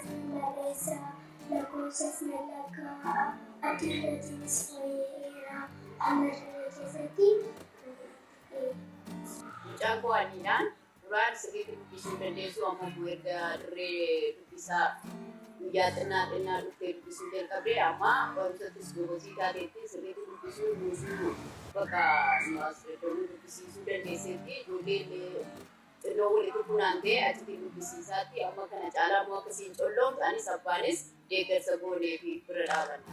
Marisa, lakkoofsas mallaqa addarratiinis fooyya'eera. Amarra keessatti mucaan koo adiidhaan duraan sirriitti dubbisuu dandeessu amma erga dirree dubbisaa guyyaa xinnaa dhuftee dubbisuu jalqabdee amma barumsattis gogotii taateetti sirriitti dubbisuu buusuu bakka dubbisiisuu dandeesseetti ijoolleen xinnoo walitti funaantee achitti dubbisiisaatti amma kana caalaa immoo akkasiin colloomtu anis abbaanis deeggarsa goonee fi bira dhaabanna.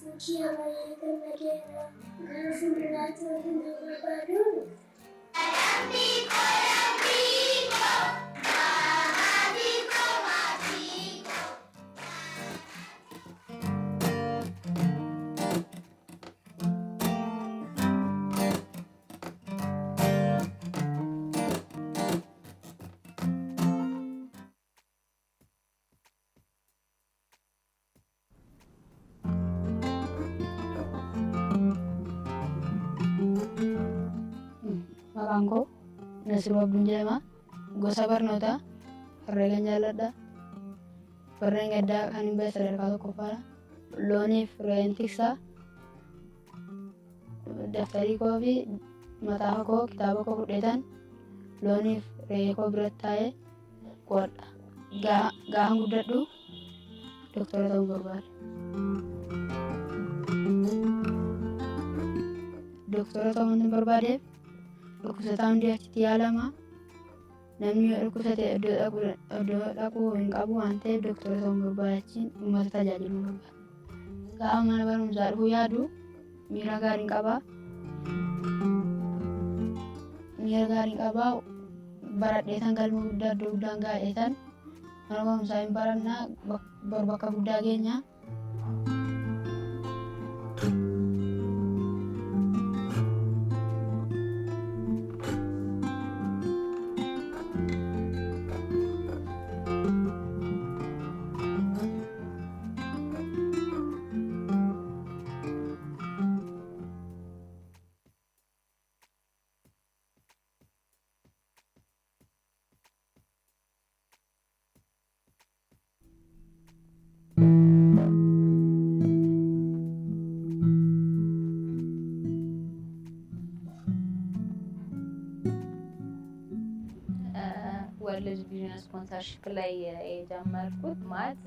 Fakkii baay'ee gammadeera. Gara fuulduraatti waliin kan barbaadu. Maqaanko Nasiruu Abduun jedhama. Gosa barnootaa herreegaan jaalladha. Barreen gaddaa kan hin bahe sadarkaa tokkoffaadha. Looniif re'een tiksaa. Daftarii koo fi maxaafa koo kitaaba koo fudhetan looniif re'ee koo biratti taa'ee qo'adha. Gaafa guddadhu doktora ta'uu barbaada. Doktora ta'uu hin barbaadeef dhukkubsataa hundi achitti yaalamaa. Namni yoo dhukkubsate iddoo dhaquu hin qabu waan ta'eef doktora ta'uu barbaachiin uummata tajaajiluu barbaada. Gaafa mana barumsaa dhufuu yaadu miira gaarii qabaa. Miira gaarii qabaa. Baradheetan galma guddaa iddoo guddaan gaa'eetan mana barumsaa hin barannaa bakka guddaa geenyaa. ወርልድ ቪዥን ስፖንሰርሺፕ ላይ የጀመርኩት ማለት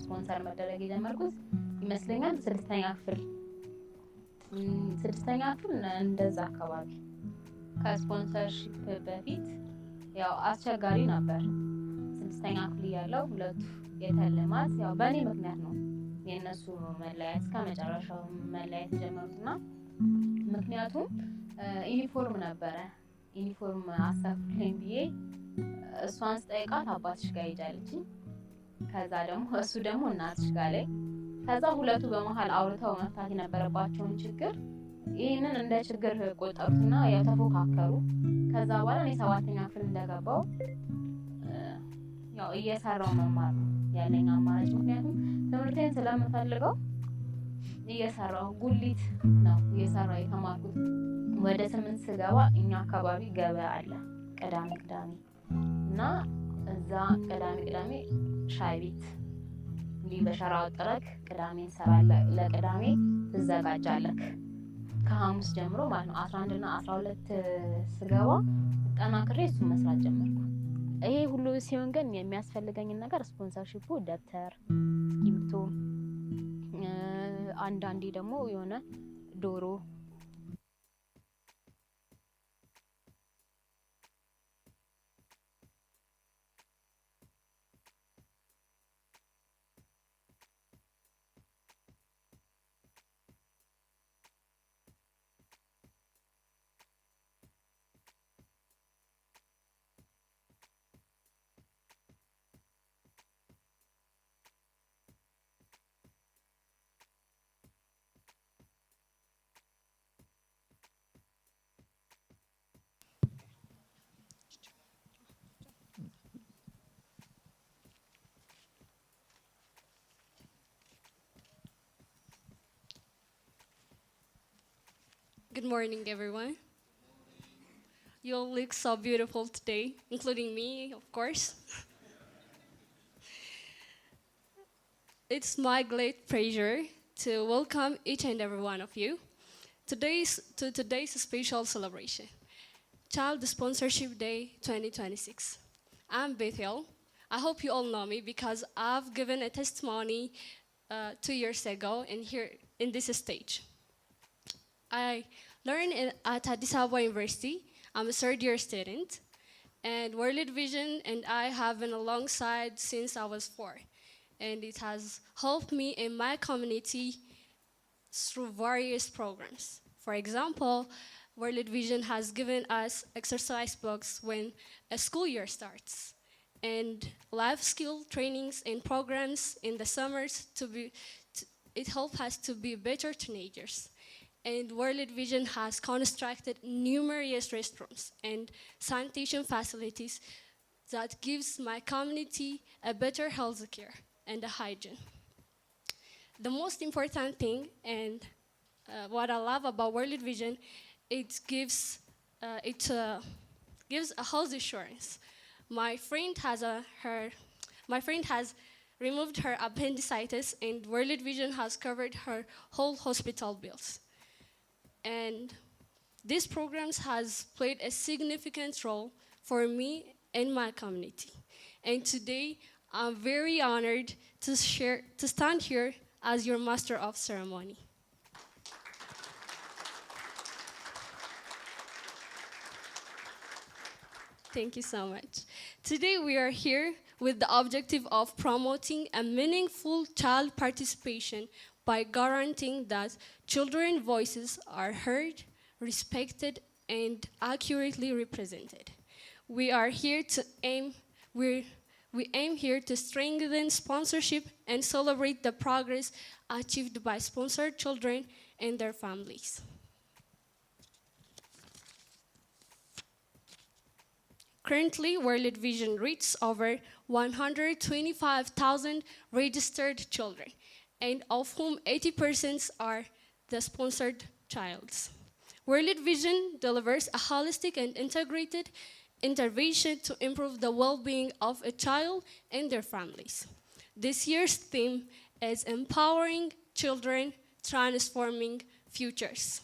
ስፖንሰር መደረግ የጀመርኩት ይመስለኛል ስድስተኛ ክፍል እንደዛ አካባቢ። ከስፖንሰርሺፕ በፊት ያው አስቸጋሪ ነበር። ስድስተኛ ክፍል ያለው ሁለቱ የተለማት ያው በእኔ ምክንያት ነው የእነሱ መለያየት ከመጨረሻው መለያየት ጀመሩትና ምክንያቱም ዩኒፎርም ነበረ። ዩኒፎርም አሰፍልኝ ብዬ እሷን ስጠይቃት አባትሽ ጋር ሄጃለችኝ። ከዛ ደግሞ እሱ ደግሞ እናትሽ ጋር ላይ ከዛ ሁለቱ በመሃል አውርተው መፍታት የነበረባቸውን ችግር ይህንን እንደ ችግር ቆጠሩትና ያው ተፎካከሩ። ከዛ በኋላ እኔ ሰባተኛ ክፍል እንደገባው ያው እየሰራው መማር ነው ያለኝ አማራጭ። ምክንያቱም ትምህርቴን ስለምፈልገው እየሰራው ጉሊት ነው እየሰራው የተማርኩት። ወደ 8 ስገባ እኛ አካባቢ ገበያ አለ ቅዳሜ እና እዛ ቅዳሜ ሻይ ቤት በሸራ ወጥረክ ቅዳሜ እንሰራለን። ለቅዳሜ ትዘጋጃለክ ከሐሙስ ጀምሮ ማለት ነው። 11 እና 12 ስገባ ጠናክሬ እሱን መስራት ጀመርኩ። ይሄ ሁሉ ሲሆን ግን የሚያስፈልገኝ ነገር ስፖንሰርሺፑ ደብተር፣ እስክሪብቶ፣ አንዳንዴ ደግሞ የሆነ ዶሮ Good morning, everyone. You all look so beautiful today, including me, of course. it's my great pleasure to welcome each and every one of you to today's special celebration, Child Sponsorship Day 2026. I'm Bethel. I hope you all know me because I've given a testimony 2 years ago in here in this stage. I learned at Addis Ababa University. I'm a third year student, and World Vision and I have been alongside since I was 4, and it has helped me in my community through various programs. For example, World Vision has given us exercise books when a school year starts, and life skill trainings and programs in the summers it helps us to be better teenagers. And World Vision has constructed numerous restrooms and sanitation facilities that gives my community a better health care and a hygiene. The most important thing and what I love about World Vision, it gives a health insurance. My friend has removed her appendicitis, and World Vision has covered her whole hospital bills. And these programs has played a significant role for me and my community. And today, I'm very honored to stand here as your master of ceremony. Thank you so much. Today we are here with the objective of promoting a meaningful child participation by guaranteeing that children's voices are heard, respected, and accurately represented. We are here to aim, we aim here to strengthen sponsorship and celebrate the progress achieved by sponsored children and their families. Currently, World Vision reaches over 125,000 registered children, and of whom 80% are the sponsored childs. World Vision delivers a holistic and integrated intervention to improve the well-being of a child and their families. This year's theme is Empowering Children, Transforming Futures.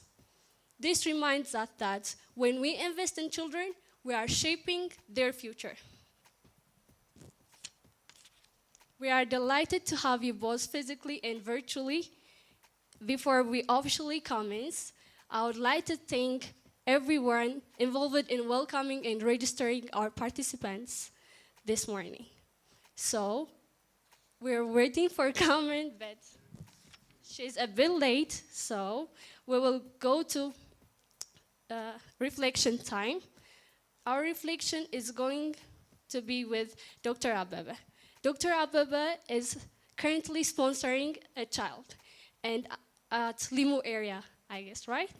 This reminds us that when we invest in children, we are shaping their future. We are delighted to have you both physically and virtually. Before we officially commence, I would like to thank everyone involved in welcoming and registering our participants this morning. So, we're waiting for comment, but she's a bit late, so we will go to reflection time. Our reflection is going to be with Dr. Abebe. Dr. Abebe is currently sponsoring a child and at Limu area, I guess, right?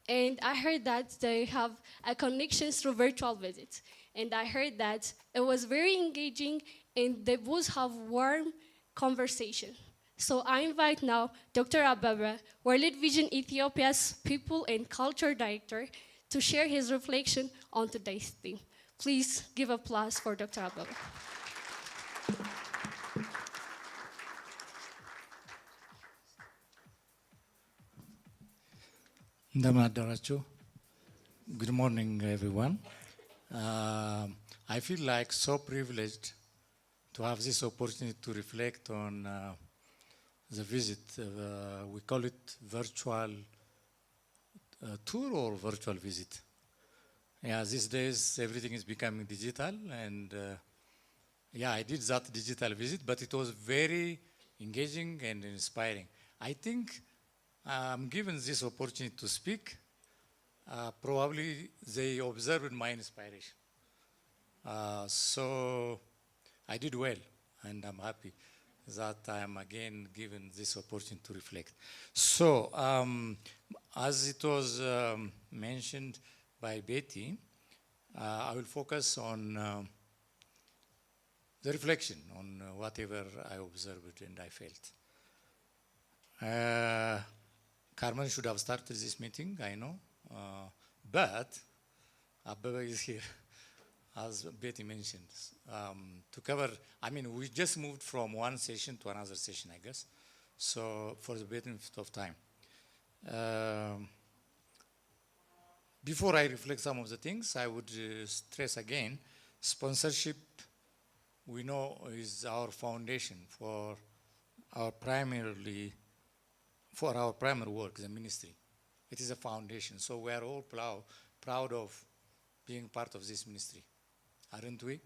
And I heard that they have a connection through virtual visits. And I heard that it was very engaging and they both have warm conversation. So I invite now Dr. Abebe, World Vision Ethiopia's People and Culture Director, to share his reflection on today's theme. Please give applause for Dr. Abebe. Good morning, everyone. I feel like so privileged to have this opportunity to reflect on the visit. We call it virtual tour or virtual visit. Yeah, these days everything is becoming digital, and yeah, I did that digital visit, but it was very engaging and inspiring. I think I'm given this opportunity to speak. Probably they observed my inspiration. So I did well, and I'm happy that I am again given this opportunity to reflect. So, as it was mentioned by Betty, I will focus on the reflection on whatever I observed and I felt. Carmen should have started this meeting, I know, but Abebe is here. as Betty mentioned, to cover, I mean, we just moved from one session to another session, I guess, so for the benefit of time. Before I reflect some of the things, I would stress again, sponsorship, we know, is our foundation for our primary work, the ministry. It is a foundation, so we are all proud of being part of this ministry, aren't we?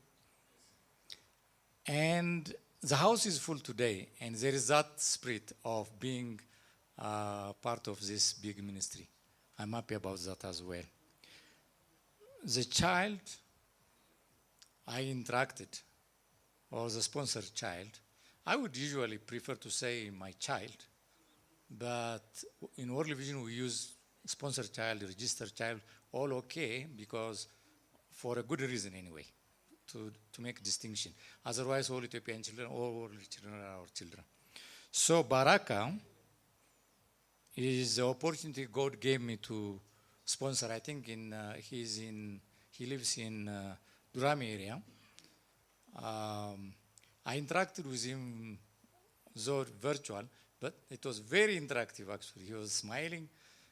And the house is full today, and there is that spirit of being part of this big ministry. I'm happy about that as well. The child I interacted, or the sponsored child, I would usually prefer to say my child, but in World Vision we use sponsored child, registered child, all okay, because for a good reason anyway, to make distinction. Otherwise, all Ethiopian children, all world children are our children. So Baraka is the opportunity God gave me to sponsor. I think he lives in Durami area. I interacted with him, though virtual, but it was very interactive actually. He was smiling.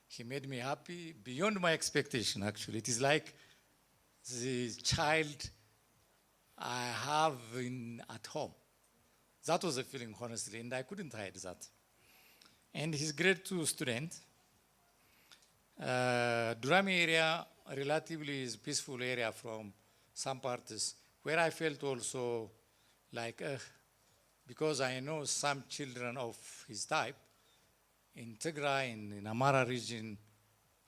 He made me happy beyond my expectation actually. It is like the child I have at home. That was the feeling, honestly, and I couldn't hide that. And he's grade 2 student. Durami area relatively is a peaceful area from some parts where I felt also like, because I know some children of his type in Tigray, in Amara region,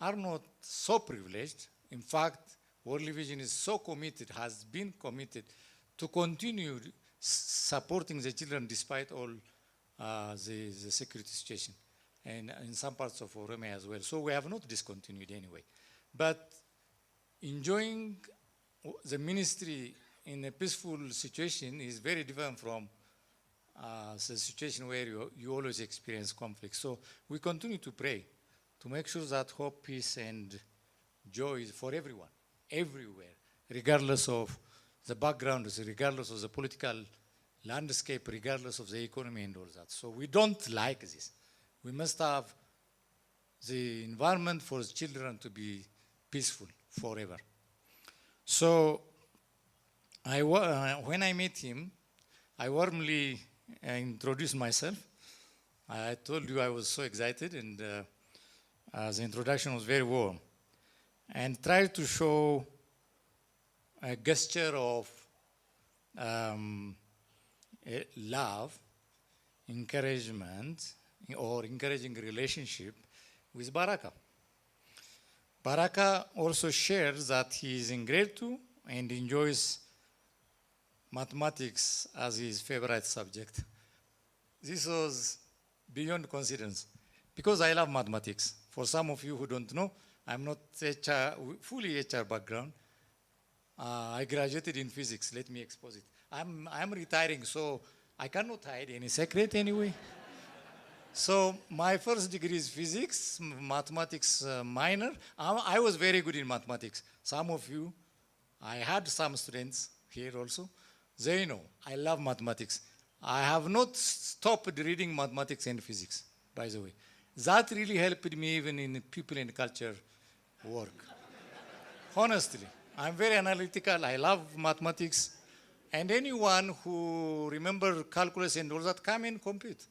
are not so privileged. In fact, World Vision is so committed, has been committed to continue supporting the children despite all the security situation, and in some parts of Oromia as well. So we have not discontinued anyway. But enjoying the ministry in a peaceful situation is very different from the situation where you always experience conflict. So we continue to pray to make sure that hope, peace, and joy is for everyone, everywhere, regardless of the backgrounds, regardless of the political landscape, regardless of the economy and all that. So we don't like this. We must have the environment for the children to be peaceful forever. So when I met him, I warmly introduced myself. I told you I was so excited, and the introduction was very warm, and tried to show a gesture of love, encouragement, or encouraging relationship with Baraka. Baraka also shares that he is in grade 2 and enjoys mathematics as his favorite subject. This was beyond coincidence, because I love mathematics. For some of you who don't know, I'm not fully HR background. I graduated in physics. Let me expose it. I'm retiring, so I cannot hide any secret anyway. So my first degree is physics, mathematics minor. I was very good in mathematics. Some of you, I had some students here also. They know I love mathematics. I have not stopped reading mathematics and physics, by the way. That really helped me even in people and culture work. Honestly, I'm very analytical. I love mathematics. And anyone who remember calculus and all that, come and compete.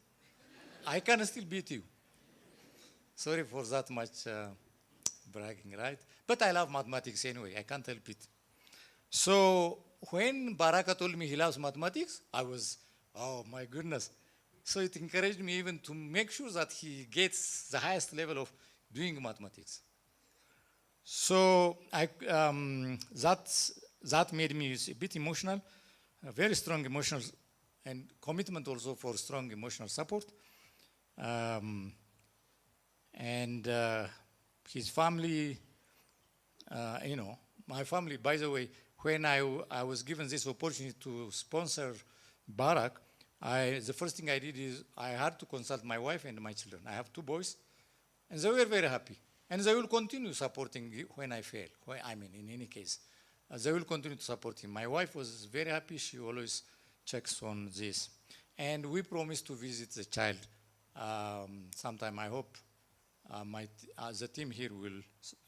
I can still beat you. Sorry for that much bragging, right? But I love mathematics anyway. I can't help it. So when Baraka told me he loves mathematics, I was, oh my goodness. So it encouraged me even to make sure that he gets the highest level of doing mathematics. So that made me a bit emotional, a very strong emotional, and commitment also for strong emotional support. And his family, my family, by the way, when I was given this opportunity to sponsor Barak, the first thing I did is I had to consult my wife and my children. I have 2 boys, and they were very happy. And they will continue supporting when I fail, in any case. they will continue to support him. My wife was very happy. She always checks on this. And we promised to visit the child sometime. I hope the team here will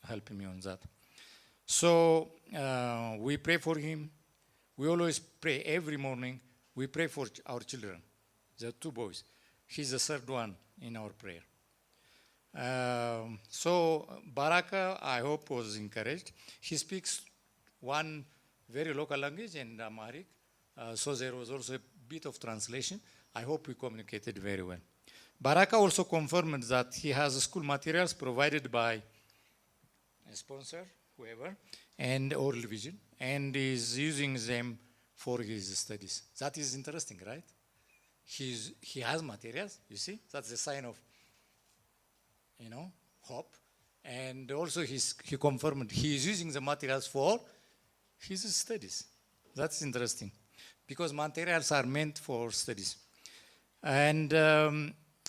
help me on that. So we pray for him. We always pray every morning. We pray for our children, the two boys. He's the third one in our prayer. So Baraka, I hope, was encouraged. He speaks one very local language and Amharic. So there was also a bit of translation. I hope we communicated very well. Baraka also confirmed that he has school materials provided by a sponsor, whoever, and Oral Vision, and is using them for his studies. That is interesting, right? He has materials, you see? That's a sign of, hope. And also he confirmed he is using the materials for his studies. That's interesting, because materials are meant for studies. And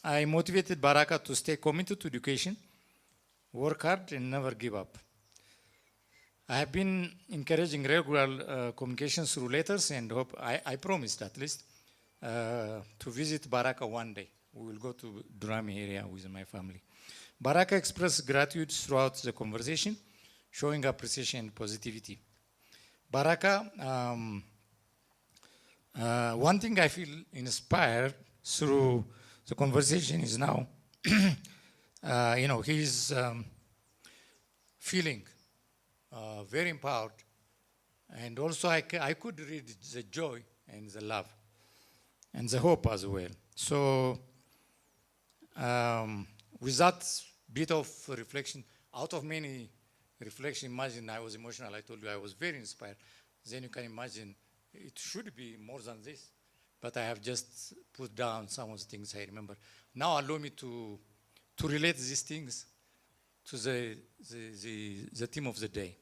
I motivated Baraka to stay committed to education, work hard, and never give up. I have been encouraging regular communications through letters, and hope I promised at least to visit Baraka one day. We will go to Durami area with my family. Baraka expressed gratitude throughout the conversation, showing appreciation and positivity. Baraka, one thing I feel inspired through the conversation is now, he's feeling very empowered, and also I could read the joy and the love and the hope as well. So with that bit of reflection, out of many reflection, imagine I was emotional. I told you I was very inspired. Then you can imagine it should be more than this, but I have just put down some of the things I remember. Now allow me to relate these things to the theme of the day.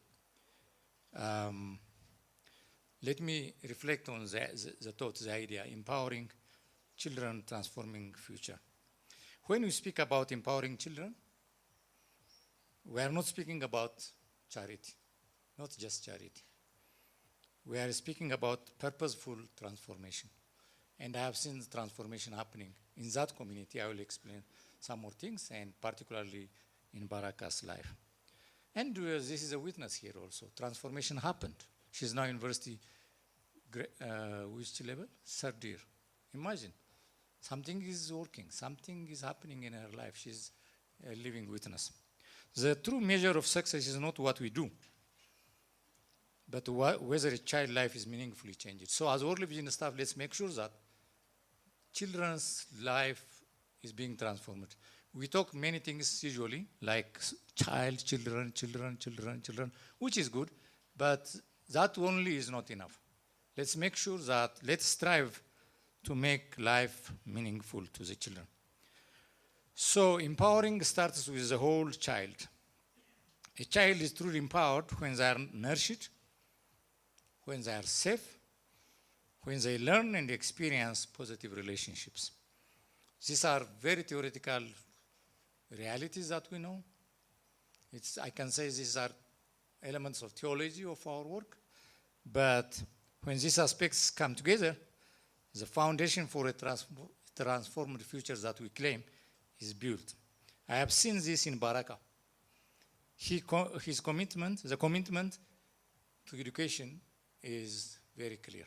Let me reflect on the thought, the idea, empowering children, transforming future. When we speak about empowering children, we are not speaking about charity, not just charity. We are speaking about purposeful transformation. And I have seen the transformation happening in that community. I will explain some more things, and particularly in Baraka's life. And this is a witness here also. Transformation happened. She's now university, which level? Third year. Imagine. Something is working. Something is happening in her life. She's a living witness. The true measure of success is not what we do, but whether a child's life is meaningfully changed. So as World Vision staff, let's make sure that children's life is being transformed. We talk many things usually, like children, which is good, but that only is not enough. Let's make sure that, let's strive to make life meaningful to the children. So empowering starts with the whole child. A child is truly empowered when they are nurtured, when they are safe, when they learn and experience positive relationships. These are very theoretical realities that we know. I can say these are elements of theology of our work, but when these aspects come together, the foundation for a transformed future that we claim is built. I have seen this in Baraka. His commitment, the commitment to education is very clear.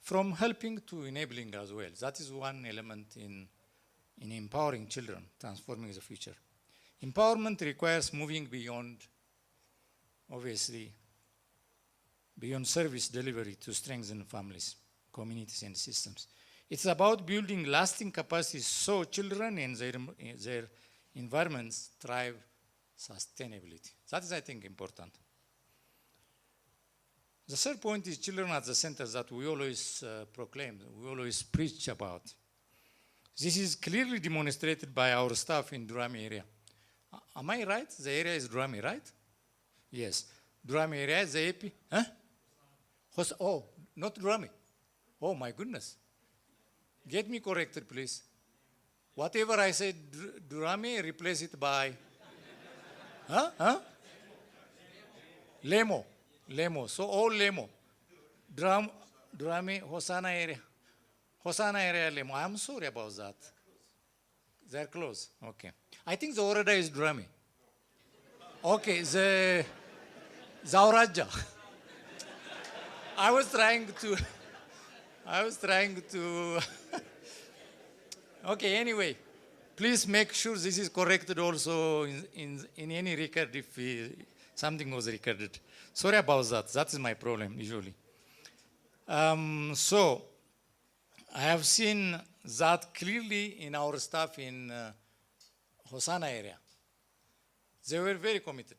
From helping to enabling as well. That is one element in empowering children, transforming the future. Empowerment requires moving beyond, obviously, beyond service delivery to strengthen families, communities, and systems. It's about building lasting capacities so children and their environments thrive sustainability. That is, I think, important. The third point is children at the center that we always proclaim, we always preach about. This is clearly demonstrated by our staff in Durami area. Am I right? The area is Durami, right? Yes. Durami area is the AP? Huh? Oh, not Durami. Oh my goodness. Get me corrected, please. Whatever I said Durami, replace it by, huh? Lemo. Lemo. So all Lemo. Drame, Hosanna area. Hosanna area Lemo. I'm sorry about that. They're close. Okay. I think the Orada is Drame. Okay, the Zauraja. I was trying to okay, anyway. Please make sure this is corrected also in any record if something was recorded. Sorry about that. That is my problem usually. So I have seen that clearly in our staff in Hosanna area. They were very committed.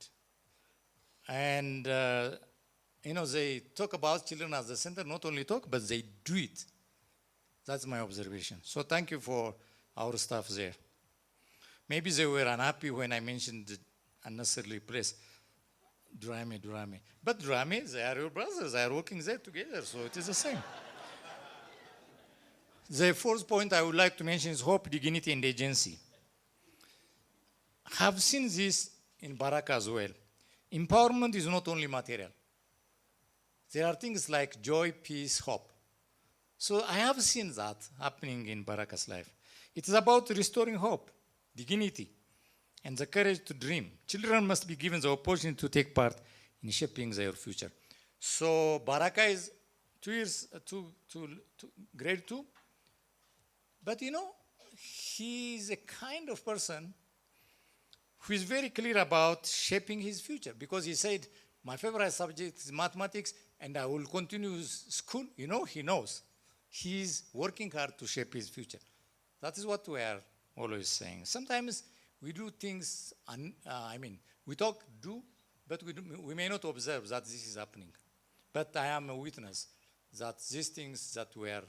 And, they talk about children as the center, not only talk, but they do it. That's my observation. So thank you for our staff there. Maybe they were unhappy when I mentioned the unnecessarily place. Durame. But Durame, they are your brothers. They are working there together, so it is the same. The fourth point I would like to mention is hope, dignity, and agency. I have seen this in Baraka as well. Empowerment is not only material. There are things like joy, peace, hope. So I have seen that happening in Baraka's life. It is about restoring hope, dignity, and the courage to dream. Children must be given the opportunity to take part in shaping their future. So Baraka is 2 years to grade 2. But he is a kind of person who is very clear about shaping his future, because he said, my favorite subject is mathematics and I will continue school. He knows. He's working hard to shape his future. That is what we are always saying. Sometimes we do things, we talk, but we may not observe that this is happening. But I am a witness that these things that we are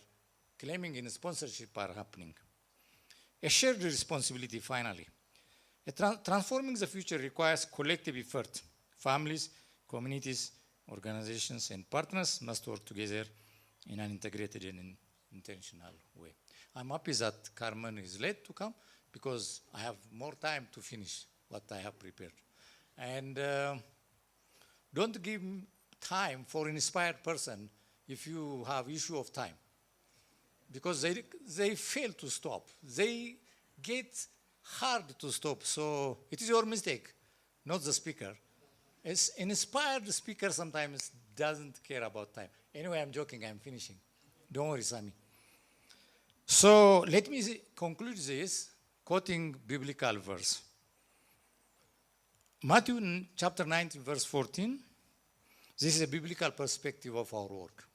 claiming in sponsorship are happening. A shared responsibility, finally. Transforming the future requires collective effort. Families, communities, organizations, and partners must work together in an integrated and intentional way. I'm happy that Carmen is late to come because I have more time to finish what I have prepared. And don't give time for an inspired person if you have issue of time, because they fail to stop. They get hard to stop. So it is your mistake, not the speaker. An inspired speaker sometimes doesn't care about time. Anyway, I'm joking. I'm finishing. Don't worry, Sami. So let me conclude this quoting biblical verse. Matthew chapter 19, verse 14. This is a biblical perspective of our work.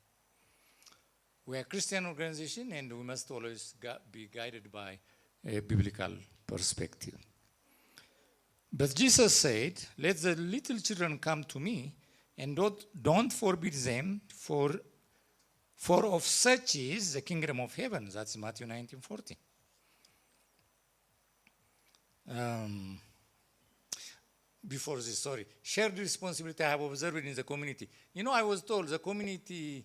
We are a Christian organization and we must always be guided by a biblical perspective. But Jesus said, let the little children come to me and don't forbid them, for of such is the kingdom of heaven. That's Matthew 19:40. Before this, shared responsibility I have observed in the community. I was told the community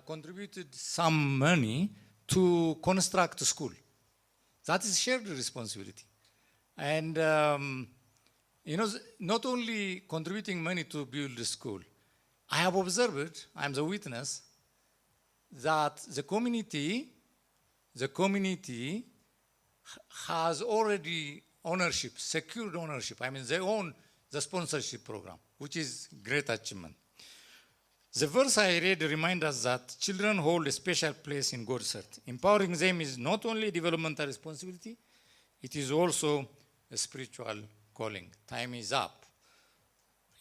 contributed some money to construct a school. That is shared responsibility. And, not only contributing money to build the school, I have observed, I'm the witness, that the community has already ownership, secured ownership. They own the sponsorship program, which is great achievement. The verse I read reminds us that children hold a special place in God's heart. Empowering them is not only a developmental responsibility, it is also a spiritual calling. Time is up.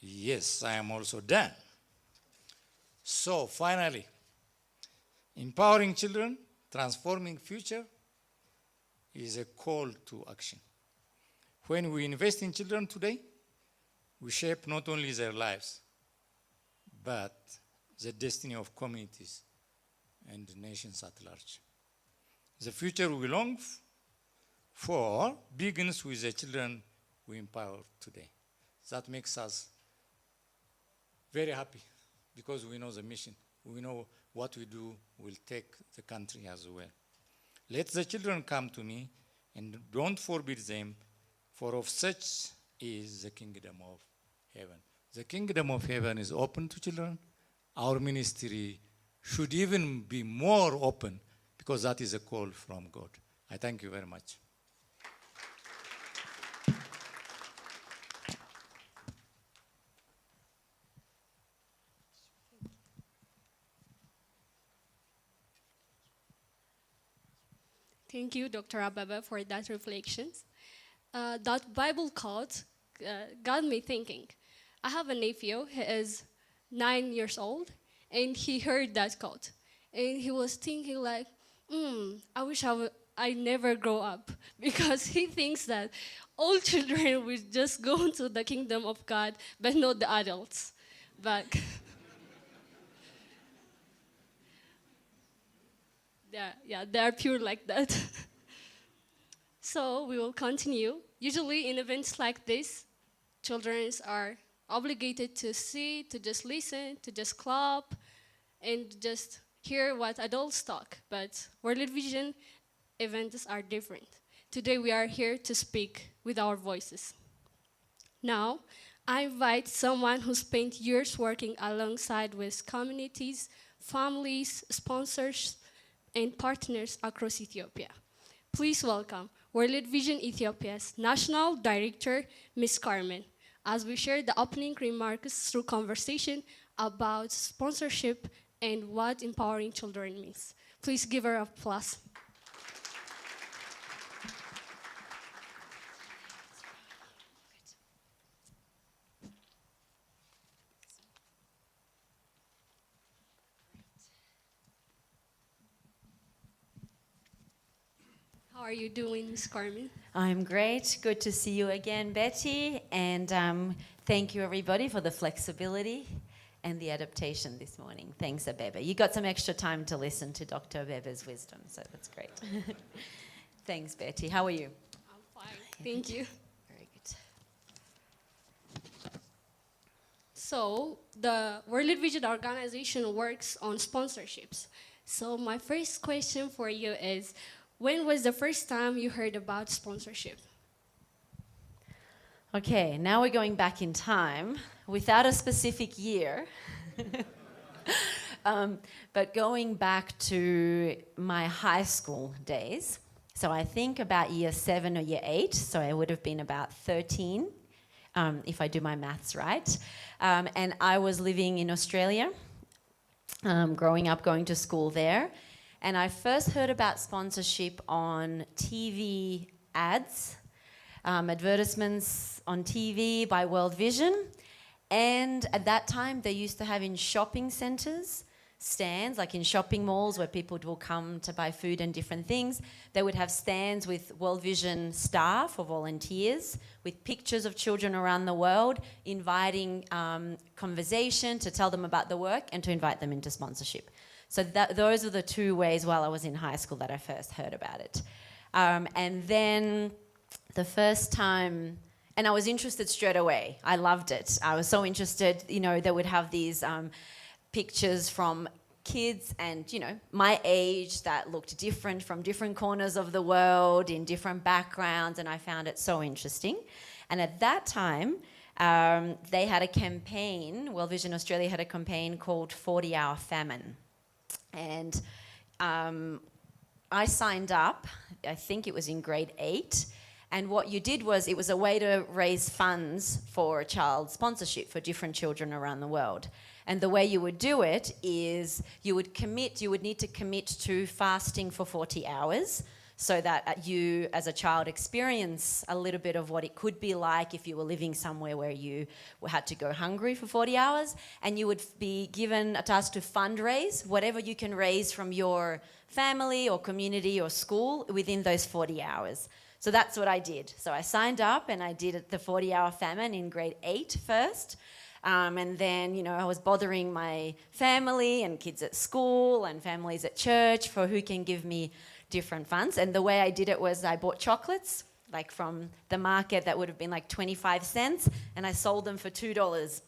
Yes, I am also done. So finally, empowering children, transforming future is a call to action. When we invest in children today, we shape not only their lives, but the destiny of communities and nations at large. The future we long for begins with the children we empower today. That makes us very happy because we know the mission. We know what we do will take the country as well. Let the children come to me and don't forbid them, for of such is the kingdom of heaven. the kingdom of heaven is open to children. Our ministry should even be more open because that is a call from God. I thank you very much. Thank you, Dr. Ababa, for that reflections. That Bible quote got me thinking. I have a nephew, he is 9 years old, and he heard that quote. And he was thinking like, I wish I never grow up, because he thinks that all children will just go into the kingdom of God, but not the adults. But yeah, they are pure like that. So we will continue. Usually in events like this, children are obligated to see, to just listen, to just clap, and just hear what adults talk. But World Vision events are different. Today we are here to speak with our voices. Now, I invite someone who spent years working alongside with communities, families, sponsors, and partners across Ethiopia. Please welcome World Vision Ethiopia's National Director, Ms. Carmen, as we share the opening remarks through conversation about sponsorship and what empowering children means. Please give her applause. How are you doing, Ms. Carmen? I'm great. Good to see you again, Betty. And thank you, everybody, for the flexibility and the adaptation this morning. Thanks, Abeba. You got some extra time to listen to Dr. Abeba's wisdom, so that's great. Thanks, Betty. How are you? I'm fine. Thank you. Very good. So, the World Vision organization works on sponsorships. So, my first question for you is, when was the first time you heard about sponsorship? Okay, now we're going back in time without a specific year. But going back to my high school days. So I think about year 7 or year 8. So I would have been about 13, if I do my maths right. And I was living in Australia, growing up, going to school there. And I first heard about sponsorship on TV ads, advertisements on TV by World Vision. And at that time, they used to have in shopping centres stands, like in shopping malls where people will come to buy food and different things. They would have stands with World Vision staff or volunteers with pictures of children around the world, inviting conversation to tell them about the work and to invite them into sponsorship. So those are the two ways while I was in high school that I first heard about it. And then the first time, and I was interested straight away. I loved it. I was so interested, they would have these pictures from kids and, my age that looked different from different corners of the world in different backgrounds, and I found it so interesting. And at that time, they had a campaign, World Vision Australia had a campaign called 40-Hour Famine. And I signed up, I think it was in grade 8, and what you did was it was a way to raise funds for child sponsorship for different children around the world. And the way you would do it is you would need to commit to fasting for 40 hours so that you as a child experience a little bit of what it could be like if you were living somewhere where you had to go hungry for 40 hours, and you would be given a task to fundraise whatever you can raise from your family or community or school within those 40 hours. So that's what I did. So I signed up and I did the 40-hour famine in grade 8 first. And then, I was bothering my family and kids at school and families at church for who can give me different funds. And the way I did it was I bought chocolates, like from the market that would have been like 25 cents, and I sold them for $2.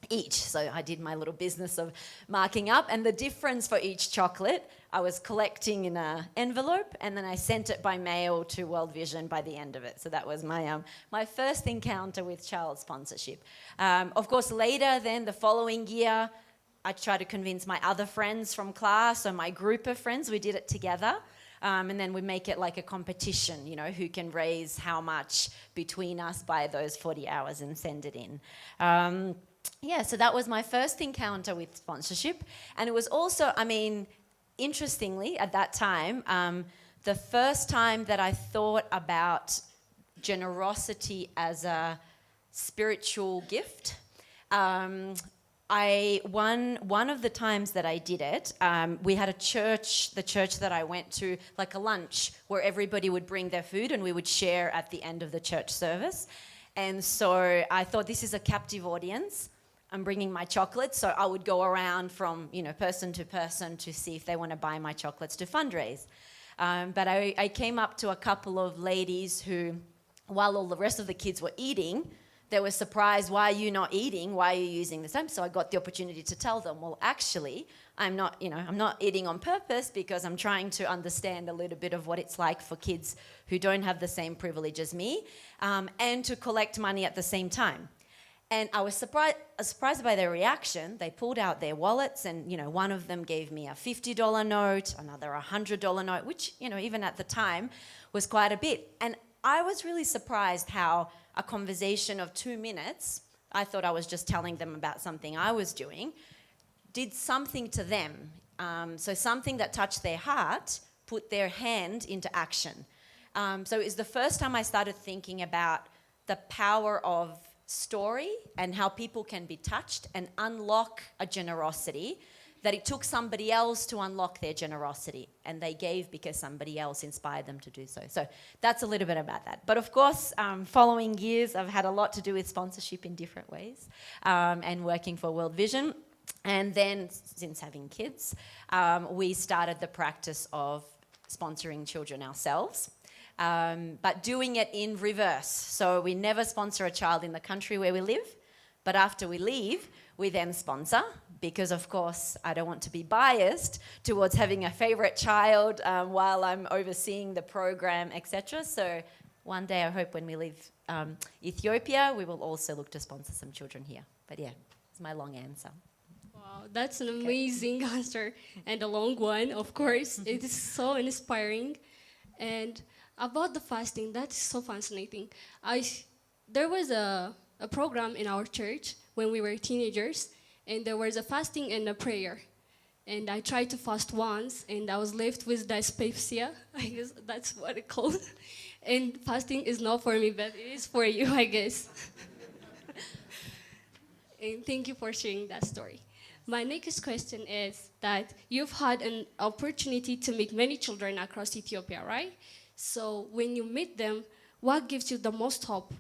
each. So I did my little business of marking up, and the difference for each chocolate I was collecting in an envelope, and then I sent it by mail to World Vision by the end of it. So that was my first encounter with child sponsorship. Of course, later then, the following year, I tried to convince my other friends from class, or my group of friends, we did it together. And then we make it like a competition, you know, who can raise how much between us by those 40 hours and send it in. Yeah, so that was my first encounter with sponsorship. And it was also, I mean, interestingly, at that time, the first time that I thought about generosity as a spiritual gift. One of the times that I did it, we had a church, the church that I went to, like a lunch where everybody would bring their food and we would share at the end of the church service. And so I thought, this is a captive audience. I'm bringing my chocolates, so I would go around from, you know, person to person to see if they want to buy my chocolates to fundraise. But I came up to a couple of ladies who, while all the rest of the kids were eating, they were surprised, why are you not eating? Why are you using this time? So I got the opportunity to tell them, well, actually, I'm not eating on purpose because I'm trying to understand a little bit of what it's like for kids who don't have the same privilege as me, and to collect money at the same time. And I was surprised by their reaction. They pulled out their wallets, and, you know, one of them gave me a $50 note, another a $100 note, which, you know, even at the time was quite a bit. And I was really surprised how a conversation of 2 minutes, I thought I was just telling them about something I was doing, did something to them. So something that touched their heart, put their hand into action. So it was the first time I started thinking about the power of story and how people can be touched and unlock a generosity that it took somebody else to unlock their generosity, and they gave because somebody else inspired them to do so. So that's a little bit about that. But of course, following years, I've had a lot to do with sponsorship in different ways, and working for World Vision. And then, since having kids, we started the practice of sponsoring children ourselves. But doing it in reverse. So we never sponsor a child in the country where we live, but after we leave, we then sponsor, because of course I don't want to be biased towards having a favorite child while I'm overseeing the program, etc. So one day I hope when we leave Ethiopia, we will also look to sponsor some children here. But yeah, it's my long answer. Wow, that's an amazing answer, and a long one, of course. It is so inspiring. And about the fasting, that's so fascinating. There was a program in our church when we were teenagers, and there was a fasting and a prayer. And I tried to fast once, and I was left with dyspepsia. I guess that's what it's called. And fasting is not for me, but it is for you, I guess. And thank you for sharing that story. My next question is that you've had an opportunity to meet many children across Ethiopia, right? So when you meet them, what gives you the most hope?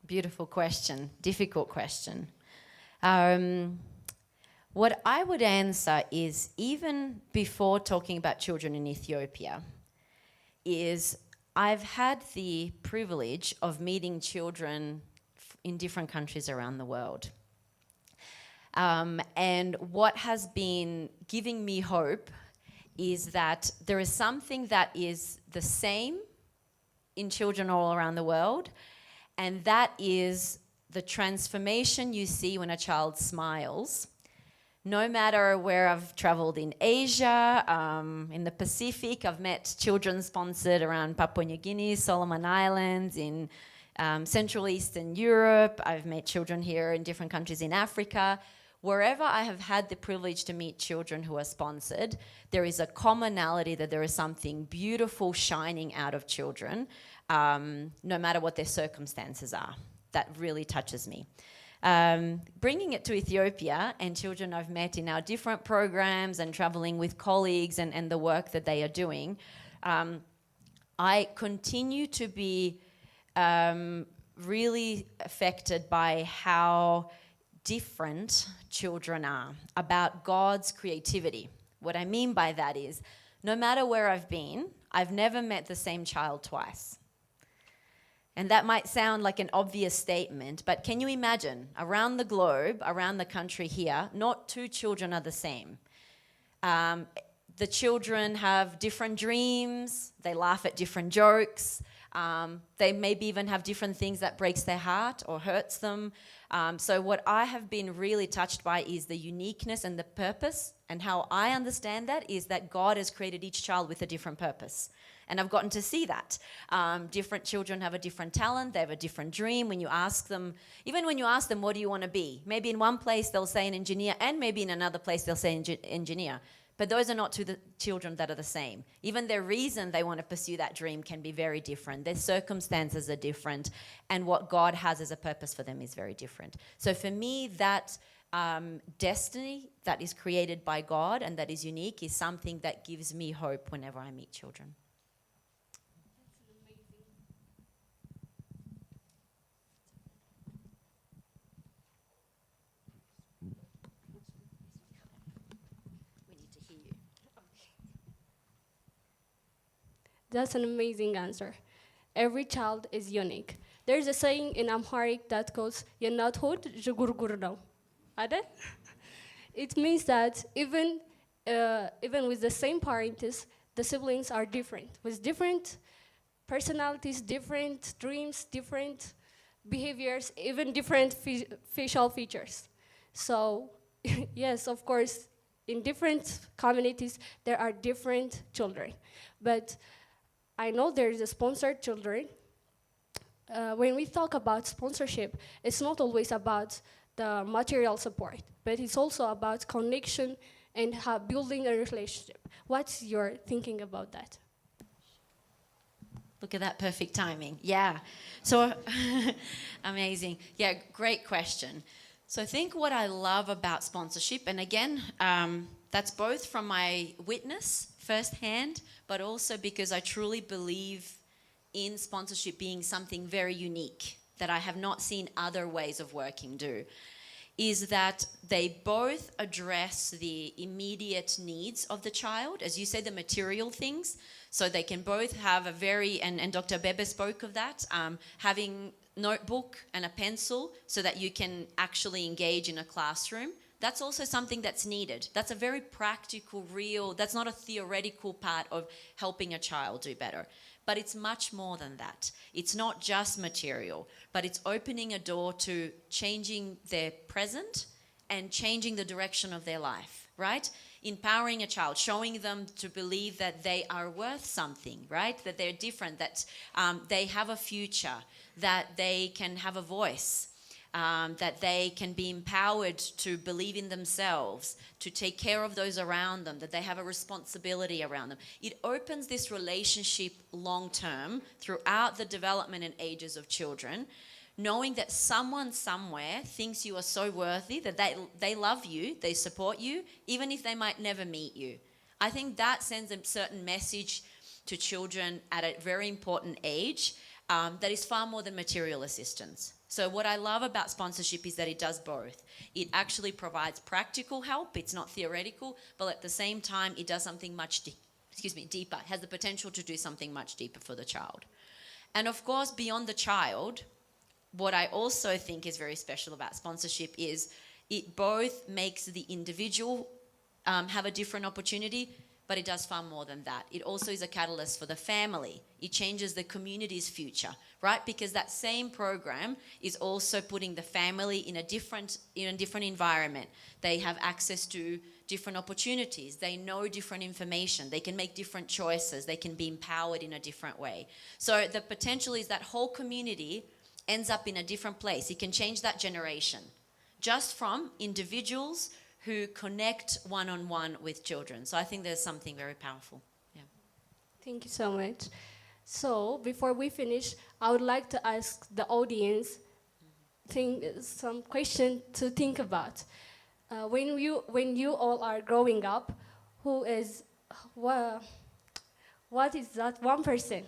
Beautiful question, difficult question. What I would answer is, even before talking about children in Ethiopia, is I've had the privilege of meeting children in different countries around the world. And what has been giving me hope is that there is something that is the same in children all around the world, and that is the transformation you see when a child smiles. No matter where I've traveled in Asia, in the Pacific, I've met children sponsored around Papua New Guinea, Solomon Islands, in Central Eastern Europe. I've met children here in different countries in Africa. Wherever I have had the privilege to meet children who are sponsored, there is a commonality that there is something beautiful shining out of children, no matter what their circumstances are. That really touches me. Bringing it to Ethiopia and children I've met in our different programs and traveling with colleagues and the work that they are doing, I continue to be really affected by how different children are, about God's creativity. What I mean by that is, no matter where I've been, I've never met the same child twice. And that might sound like an obvious statement, but can you imagine around the globe, around the country here, not two children are the same. The children have different dreams, they laugh at different jokes, they maybe even have different things that breaks their heart or hurts them. So what I have been really touched by is the uniqueness and the purpose, and how I understand that is that God has created each child with a different purpose. And I've gotten to see that. Different children have a different talent, they have a different dream. When you ask them, even when you ask them, what do you want to be? Maybe in one place they'll say an engineer, and maybe in another place they'll say engineer. But those are not two children that are the same. Even their reason they want to pursue that dream can be very different. Their circumstances are different, and what God has as a purpose for them is very different. So for me, that destiny that is created by God and that is unique is something that gives me hope whenever I meet children. That's an amazing answer. Every child is unique. There's a saying in Amharic that goes, "Yenat hod jugurgur no." It means that even with the same parents, the siblings are different, with different personalities, different dreams, different behaviors, even different facial features. So, yes, of course, in different communities, there are different children. But I know there is a sponsored children. When we talk about sponsorship, it's not always about the material support, but it's also about connection and building a relationship. What's your thinking about that? Look at that perfect timing. Yeah. So amazing. Yeah, great question. So I think what I love about sponsorship, and again, that's both from my witness firsthand, but also because I truly believe in sponsorship being something very unique that I have not seen other ways of working do, is that they both address the immediate needs of the child, as you say, the material things. So they can both have a very, and Dr. Bebe spoke of that, having notebook and a pencil so that you can actually engage in a classroom. That's also something that's needed. That's a very practical, real, that's not a theoretical part of helping a child do better. But it's much more than that. It's not just material, but it's opening a door to changing their present and changing the direction of their life, right? Empowering a child, showing them to believe that they are worth something, right? That they're different, that they have a future, that they can have a voice, that they can be empowered to believe in themselves, to take care of those around them, that they have a responsibility around them. It opens this relationship long term throughout the development and ages of children, knowing that someone somewhere thinks you are so worthy that they love you, they support you, even if they might never meet you. I think that sends a certain message to children at a very important age that is far more than material assistance. So what I love about sponsorship is that it does both. It actually provides practical help, it's not theoretical, but at the same time it does something much deeper, it has the potential to do something much deeper for the child. And of course, beyond the child, what I also think is very special about sponsorship is it both makes the individual have a different opportunity, but it does far more than that. It also is a catalyst for the family. It changes the community's future, right? Because that same program is also putting the family in a different environment. They have access to different opportunities. They know different information. They can make different choices. They can be empowered in a different way. So the potential is that whole community ends up in a different place. It can change that generation just from individuals who connect one-on-one with children. So I think there's something very powerful. Yeah. Thank you so much. So before we finish, I would like to ask the audience some question to think about. When you all are growing up, what is that 1%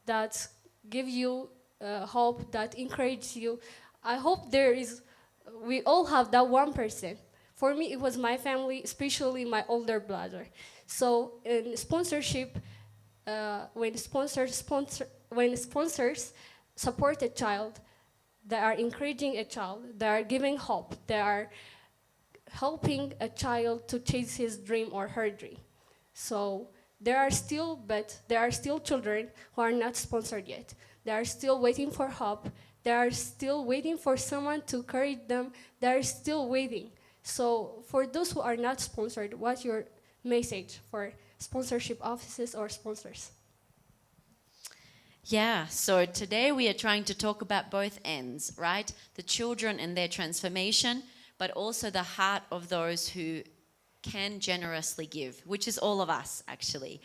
that give you hope, that encourages you? I hope we all have that 1%. For me, it was my family, especially my older brother. So in sponsorship, when sponsors support a child, they are encouraging a child, they are giving hope, they are helping a child to chase his dream or her dream. So there are still children who are not sponsored yet. They are still waiting for hope. They are still waiting for someone to encourage them. They are still waiting. So for those who are not sponsored, what's your message for sponsorship offices or sponsors? Yeah, so today we are trying to talk about both ends, right? The children and their transformation, but also the heart of those who can generously give, which is all of us, actually.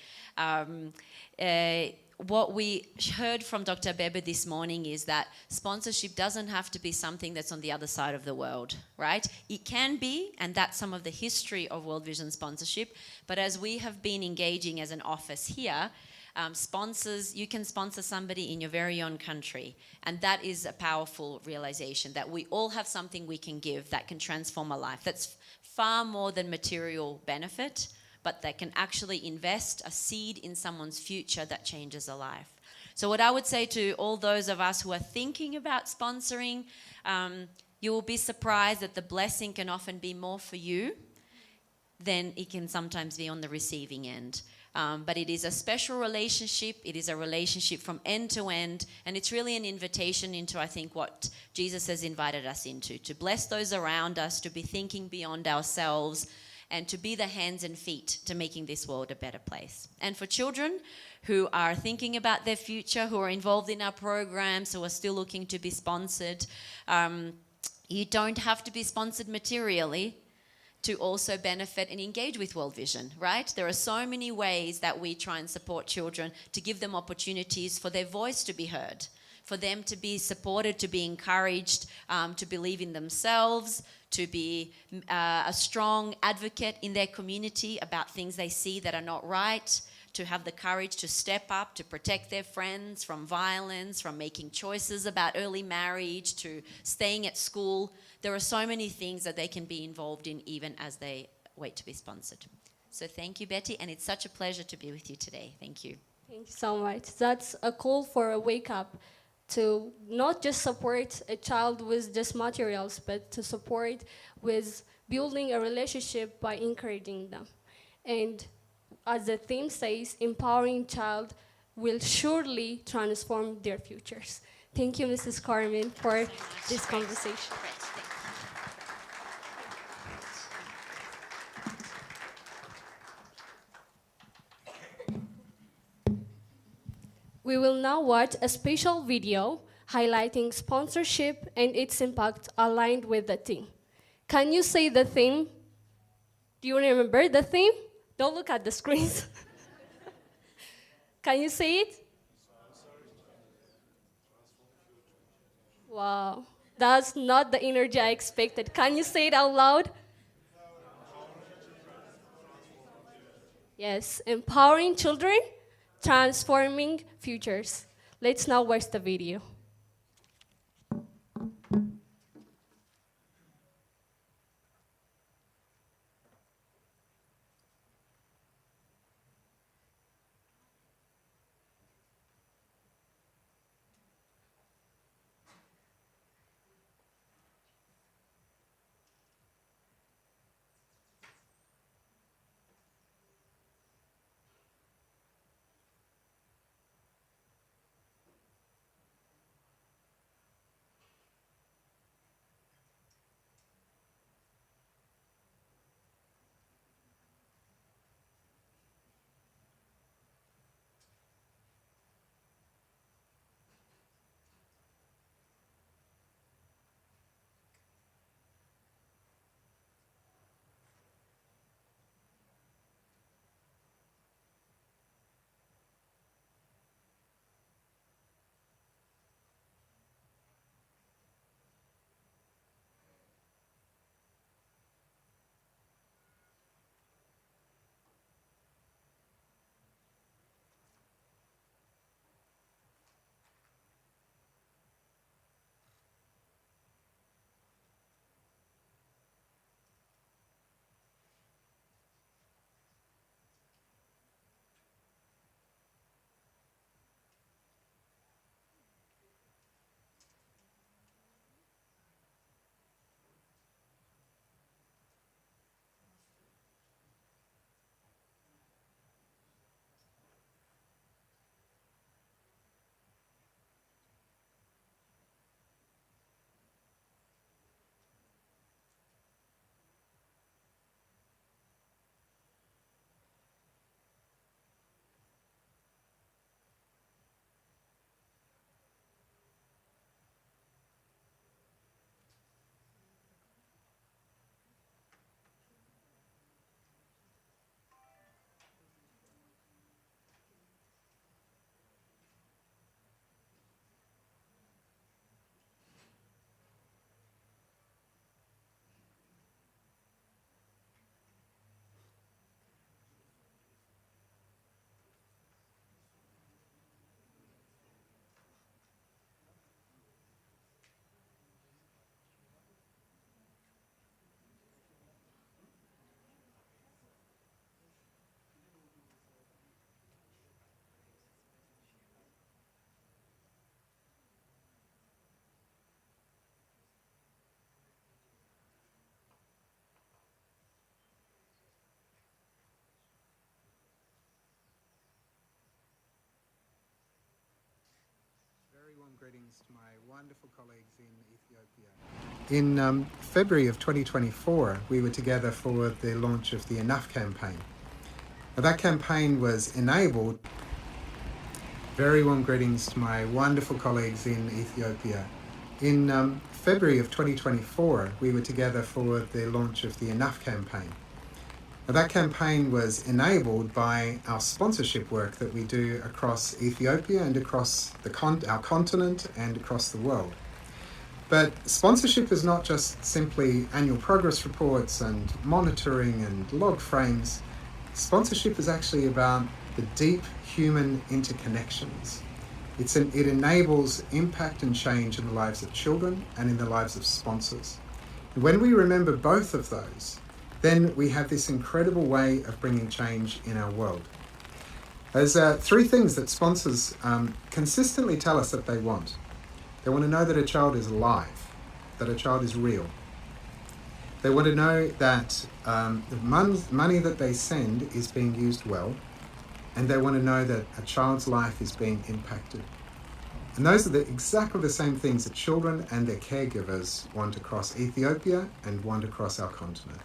What we heard from Dr. Bebe this morning is that sponsorship doesn't have to be something that's on the other side of the world, right? It can be, and that's some of the history of World Vision sponsorship. But as we have been engaging as an office here, you can sponsor somebody in your very own country. And that is a powerful realization that we all have something we can give that can transform a life. That's far more than material benefit, but that can actually invest a seed in someone's future that changes a life. So what I would say to all those of us who are thinking about sponsoring, you will be surprised that the blessing can often be more for you than it can sometimes be on the receiving end. But it is a special relationship. It is a relationship from end to end. And it's really an invitation into, I think, what Jesus has invited us into, to bless those around us, to be thinking beyond ourselves, and to be the hands and feet to making this world a better place. And for children who are thinking about their future, who are involved in our programs, who are still looking to be sponsored, you don't have to be sponsored materially to also benefit and engage with World Vision, right? There are so many ways that we try and support children to give them opportunities for their voice to be heard, for them to be supported, to be encouraged, to believe in themselves, to be a strong advocate in their community about things they see that are not right, to have the courage to step up, to protect their friends from violence, from making choices about early marriage, to staying at school. There are so many things that they can be involved in even as they wait to be sponsored. So thank you, Betty, and it's such a pleasure to be with you today. Thank you. Thank you so much. That's a call for a wake up to not just support a child with just materials, but to support with building a relationship by encouraging them. And as the theme says, empowering child will surely transform their futures. Thank you, Mrs. Carmen, for this conversation. We will now watch a special video highlighting sponsorship and its impact aligned with the theme. Can you say the theme? Do you remember the theme? Don't look at the screens. Can you say it? Wow, that's not the energy I expected. Can you say it out loud? Yes, empowering children, transforming futures. Let's now watch the video. greetings to my wonderful colleagues in Ethiopia. In February of 2024, we were together for the launch of the Enough campaign. Now, that campaign was enabled. Very warm greetings to my wonderful colleagues in Ethiopia. In February of 2024, we were together for the launch of the Enough campaign. Now, that campaign was enabled by our sponsorship work that we do across Ethiopia and across our continent and across the world. But sponsorship is not just simply annual progress reports and monitoring and log frames. Sponsorship is actually about the deep human interconnections. It enables impact and change in the lives of children and in the lives of sponsors. And when we remember both of those, then we have this incredible way of bringing change in our world. There's three things that sponsors consistently tell us that they want. They want to know that a child is alive, that a child is real. They want to know that the money that they send is being used well, and they want to know that a child's life is being impacted. And those are exactly the same things that children and their caregivers want across Ethiopia and want across our continent.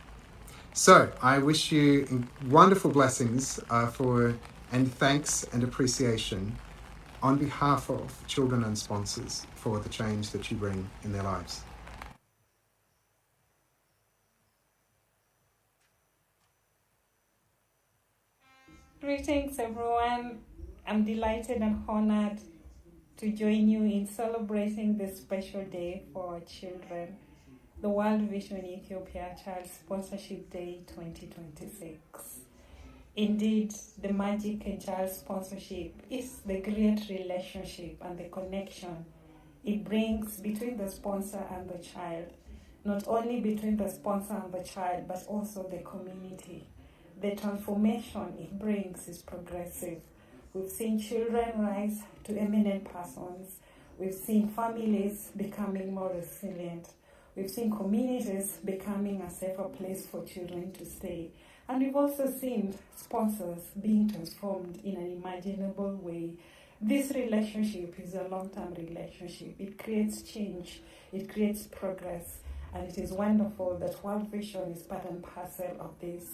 So I wish you wonderful blessings and thanks and appreciation on behalf of children and sponsors for the change that you bring in their lives. Greetings, everyone. I'm delighted and honored to join you in celebrating this special day for our children, the World Vision Ethiopia Child Sponsorship Day 2026. Indeed, the magic in child sponsorship is the great relationship and the connection it brings between the sponsor and the child, not only between the sponsor and the child, but also the community. The transformation it brings is progressive. We've seen children rise to eminent persons. We've seen families becoming more resilient. We've seen communities becoming a safer place for children to stay. And we've also seen sponsors being transformed in an imaginable way. This relationship is a long-term relationship. It creates change, it creates progress, and it is wonderful that World Vision is part and parcel of this.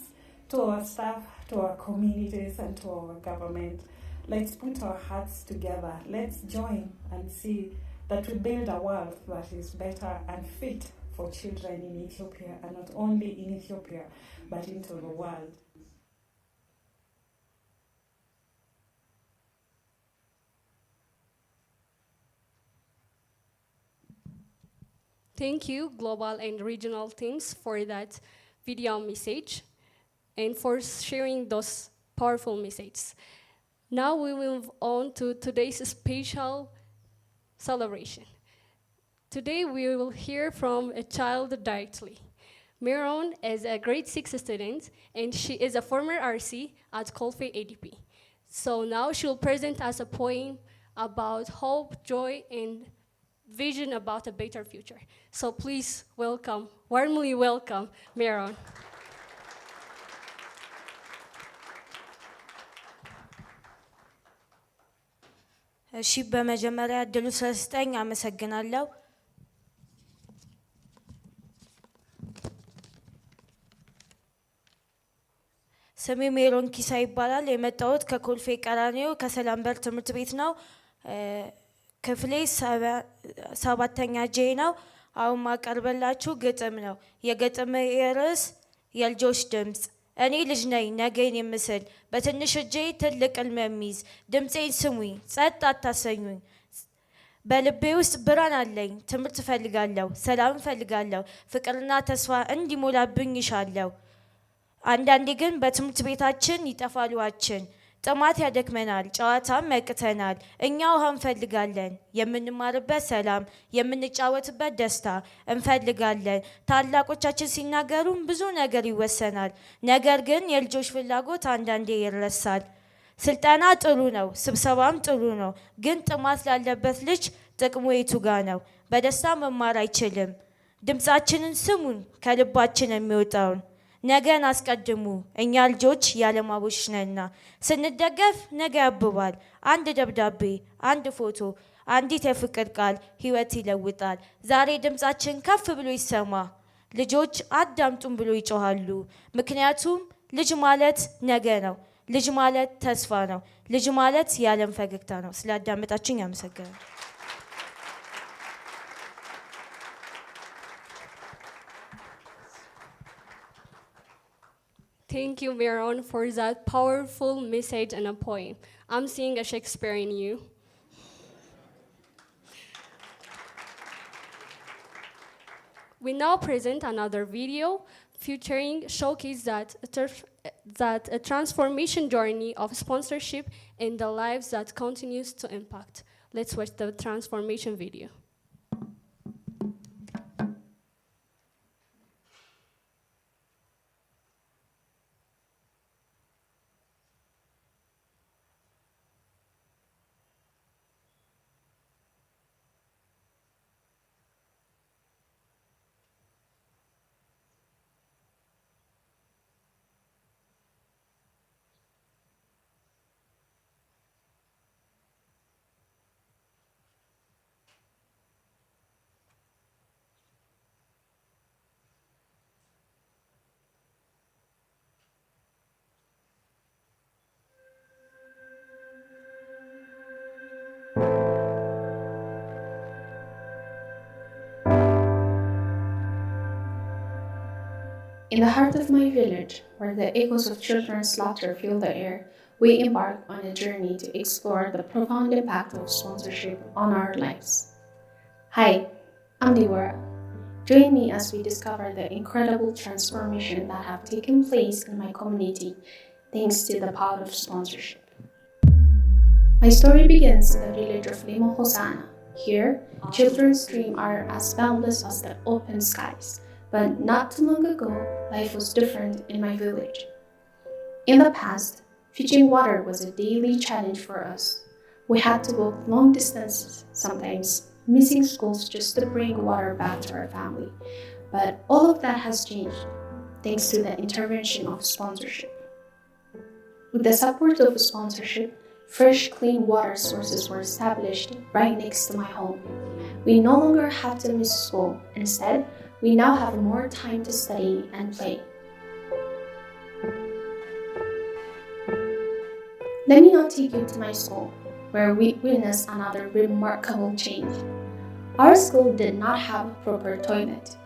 To our staff, to our communities, and to our government, let's put our hearts together. Let's join and see that we build a world that is better and fit for children in Ethiopia, and not only in Ethiopia, but into the world. Thank you, global and regional teams, for that video message and for sharing those powerful messages. Now we will move on to today's special celebration. Today we will hear from a child directly. Miron is a grade 6 student, and she is a former RC at Colfe ADP. So now she will present us a poem about hope, joy, and vision about a better future. So please warmly welcome Miron. እሺ በመጀመሪያ እድሉ ስለሰጠኝ አመሰግናለሁ። ስሜ ሜሮን ኪሳ ይባላል። የመጣሁት ከኮልፌ ቀራኒዮ ከሰላምበር ትምህርት ቤት ነው። ክፍሌ ሰባተኛ ጄ ነው። አሁን ማቀርበላችሁ ግጥም ነው። የግጥም ርዕስ የልጆች ድምፅ። እኔ ልጅ ነኝ ነገን የምስል በትንሽ እጄ ትልቅ ሕልም የሚይዝ ድምፄን ስሙኝ ጸጥ አታሰኙኝ። በልቤ ውስጥ ብርሃን አለኝ ትምህርት እፈልጋለሁ ሰላም እፈልጋለሁ ፍቅርና ተስፋ እንዲሞላብኝ ይሻለሁ። አንዳንዴ ግን በትምህርት ቤታችን ይጠፋል ውሃችን ጥማት ያደክመናል ጨዋታም ያቅተናል። እኛ ውሃ እንፈልጋለን የምንማርበት ሰላም የምንጫወትበት ደስታ እንፈልጋለን። ታላቆቻችን ሲናገሩም ብዙ ነገር ይወሰናል። ነገር ግን የልጆች ፍላጎት አንዳንዴ ይረሳል። ስልጠና ጥሩ ነው ስብሰባም ጥሩ ነው። ግን ጥማት ላለበት ልጅ ጥቅሙ የቱ ጋ ነው? በደስታ መማር አይችልም። ድምፃችንን ስሙን ከልባችን የሚወጣውን ነገን አስቀድሙ እኛ ልጆች ያለማቦች ነንና። ስንደገፍ ነገ ያብባል። አንድ ደብዳቤ አንድ ፎቶ አንዲት የፍቅር ቃል ሕይወት ይለውጣል። ዛሬ ድምፃችን ከፍ ብሎ ይሰማ። ልጆች አዳምጡን ብሎ ይጮሃሉ። ምክንያቱም ልጅ ማለት ነገ ነው። ልጅ ማለት ተስፋ ነው። ልጅ ማለት የዓለም ፈገግታ ነው። ስላዳመጣችሁኝ አመሰግናለሁ። Thank you, Veron, for that powerful message and a poem. I'm seeing a Shakespeare in you. We now present another video featuring showcase that a transformation journey of sponsorship in the lives that continues to impact. Let's watch the transformation video. In the heart of my village, where the echoes of children's laughter fill the air, we embark on a journey to explore the profound impact of sponsorship on our lives. Hi, I'm Deborah. Join me as we discover the incredible transformation that have taken place in my community thanks to the power of sponsorship. My story begins in the village of Limo Hosanna. Here, children's dreams are as boundless as the open skies. But not too long ago, life was different in my village. In the past, fetching water was a daily challenge for us. We had to walk long distances, sometimes missing schools just to bring water back to our family. But all of that has changed, thanks to the intervention of sponsorship. With the support of sponsorship, fresh, clean water sources were established right next to my home. We no longer have to miss school. Instead, we now have more time to study and play. Let me now take you to my school, where we witnessed another remarkable change. Our school did not have a proper toilet.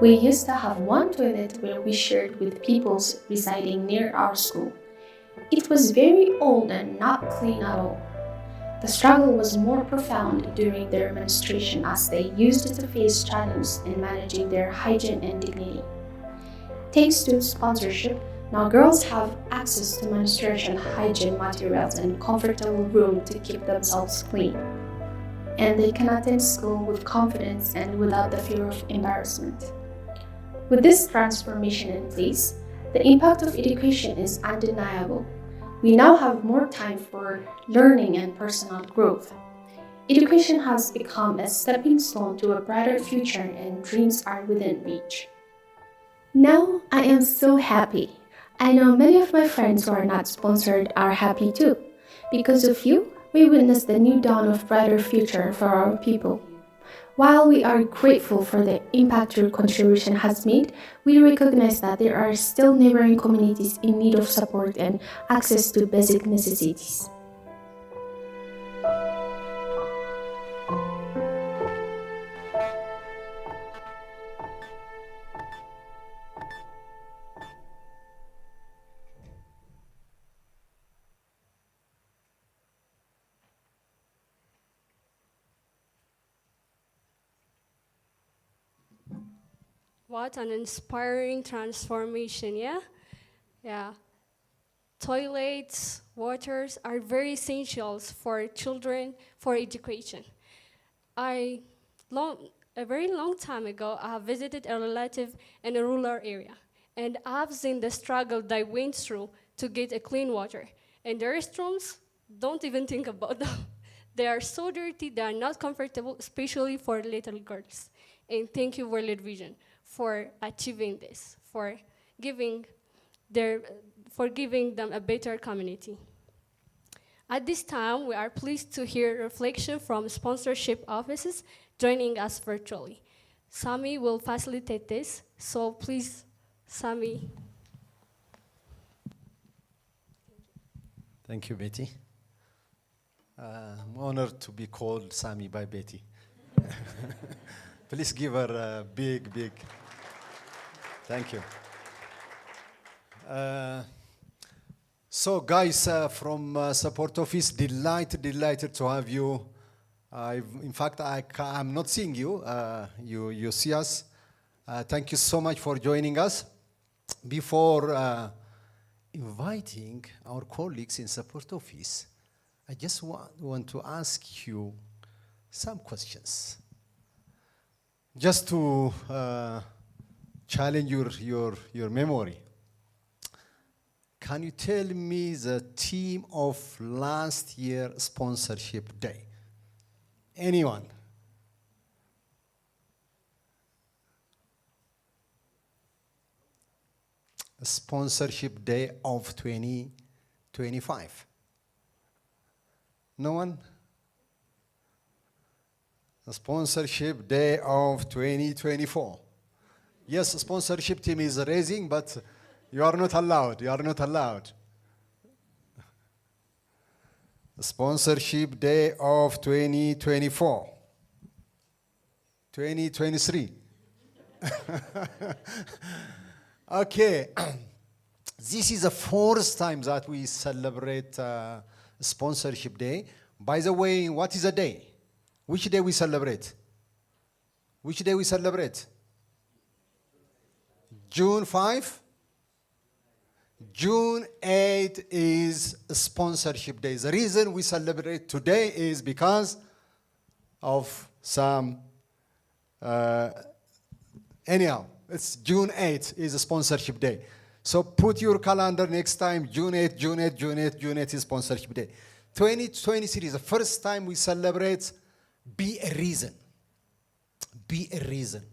We used to have one toilet where we shared with people residing near our school. It was very old and not clean at all. The struggle was more profound during their menstruation as they used to face challenges in managing their hygiene and dignity. Thanks to sponsorship, now girls have access to menstruation hygiene materials and comfortable room to keep themselves clean. And they can attend school with confidence and without the fear of embarrassment. With this transformation in place, the impact of education is undeniable. We now have more time for learning and personal growth. Education has become a stepping stone to a brighter future and dreams are within reach. Now I am so happy. I know many of my friends who are not sponsored are happy too. Because of you, we witnessed the new dawn of brighter future for our people. While we are grateful for the impact your contribution has made, we recognize that there are still neighboring communities in need of support and access to basic necessities. What an inspiring transformation, yeah? Yeah. Toilets, waters are very essentials for children for education. A very long time ago, I have visited a relative in a rural area, and I've seen the struggle they went through to get a clean water. And the restrooms, don't even think about them. They are so dirty, they are not comfortable, especially for little girls. And thank you, World Vision, for achieving this, for giving them a better community. At this time, we are pleased to hear reflection from sponsorship offices joining us virtually. Sami will facilitate this, so please, Sami. Thank you, Betty. I'm honored to be called Sami by Betty. Please give her a big, big thank you. So guys, from support office, delighted to have you. In fact, I'm not seeing you. You see us. Thank you so much for joining us. Before inviting our colleagues in support office, I just want to ask you some questions, just to challenge your memory. Can you tell me the theme of last year sponsorship day? Anyone? Sponsorship day of 2025. No one? The sponsorship day of 2024. Yes, sponsorship team is raising, but you are not allowed. You are not allowed. The sponsorship day of 2024. 2023. Okay. This is the fourth time that we celebrate sponsorship day. By the way, what is the day? Which day we celebrate? Which day we celebrate? June 5? June 8 is sponsorship day. The reason we celebrate today is because of some, anyhow, it's June 8 is a sponsorship day. So put your calendar next time, June 8, June 8, June 8, June 8 is sponsorship day. 2023 is the first time we celebrate Be a Reason. Be a Reason.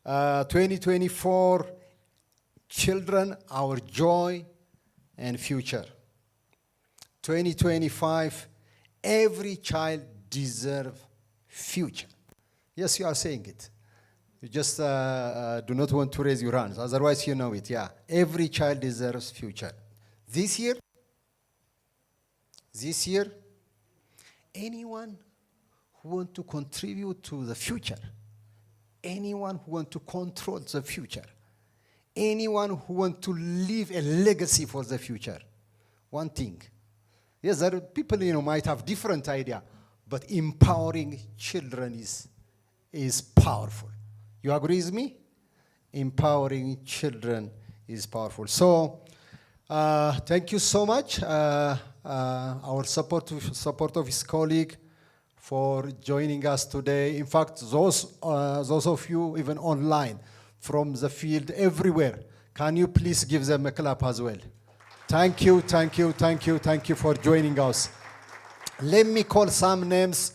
2024, children, our joy and future. 2025, every child deserves future. Yes, you are saying it. You just do not want to raise your hands. Otherwise, you know it. Yeah. Every child deserves future. This year, anyone who wants to contribute to the future, anyone who wants to control the future, anyone who wants to leave a legacy for the future, one thing. Yes, there are people might have different idea, but empowering children is powerful. You agree with me? Empowering children is powerful. So, thank you so much, our support of his colleague, for joining us today. In fact, those of you even online, from the field everywhere, can you please give them a clap as well? Thank you for joining us. Let me call some names.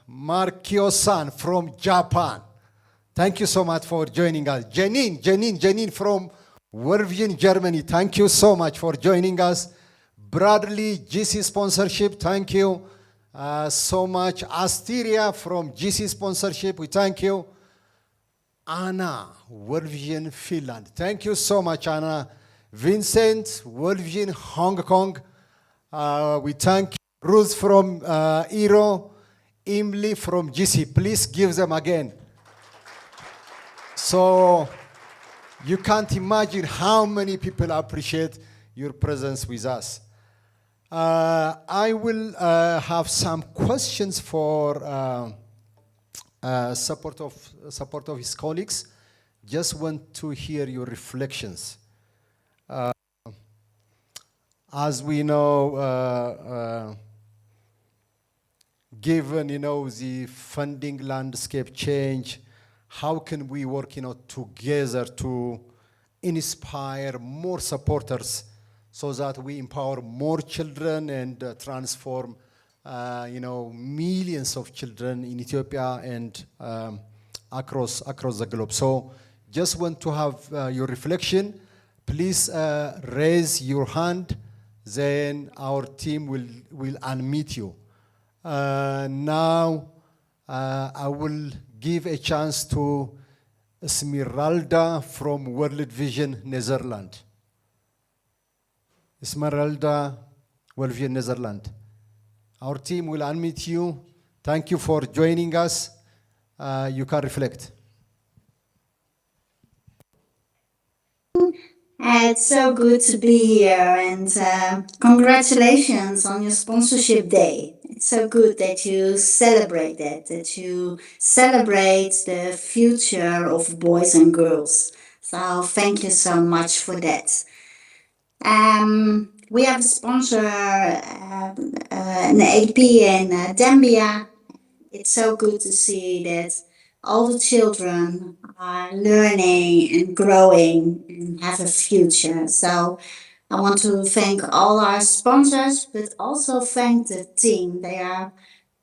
Markio-san from Japan. Thank you so much for joining us. Janine from World Vision, Germany. Thank you so much for joining us. Bradley, GC Sponsorship, thank you so much. Asteria from GC Sponsorship, we thank you. Anna, World Vision, Finland. Thank you so much, Anna. Vincent, World Vision, Hong Kong. We thank you. Ruth from ERO. Emily from GC. Please give them again. So you can't imagine how many people appreciate your presence with us. I will have some questions for support of his colleagues. Just want to hear your reflections. As we know, given the funding landscape change, how can we work together to inspire more supporters so that we empower more children and transform millions of children in Ethiopia and across the globe. So just want to have your reflection. please raise your hand, then our team will unmute you. Now, I will give a chance to Esmeralda from World Vision, Netherlands. Esmeralda, World Vision, Netherlands. Our team will unmute you. Thank you for joining us. You can reflect. It's so good to be here, and congratulations on your sponsorship day. It's so good that you celebrate that you celebrate the future of boys and girls. So thank you so much for that. We have a sponsor, an AP in Zambia. It's so good to see that all the children are learning and growing and have a future. So I want to thank all our sponsors, but also thank the team. They are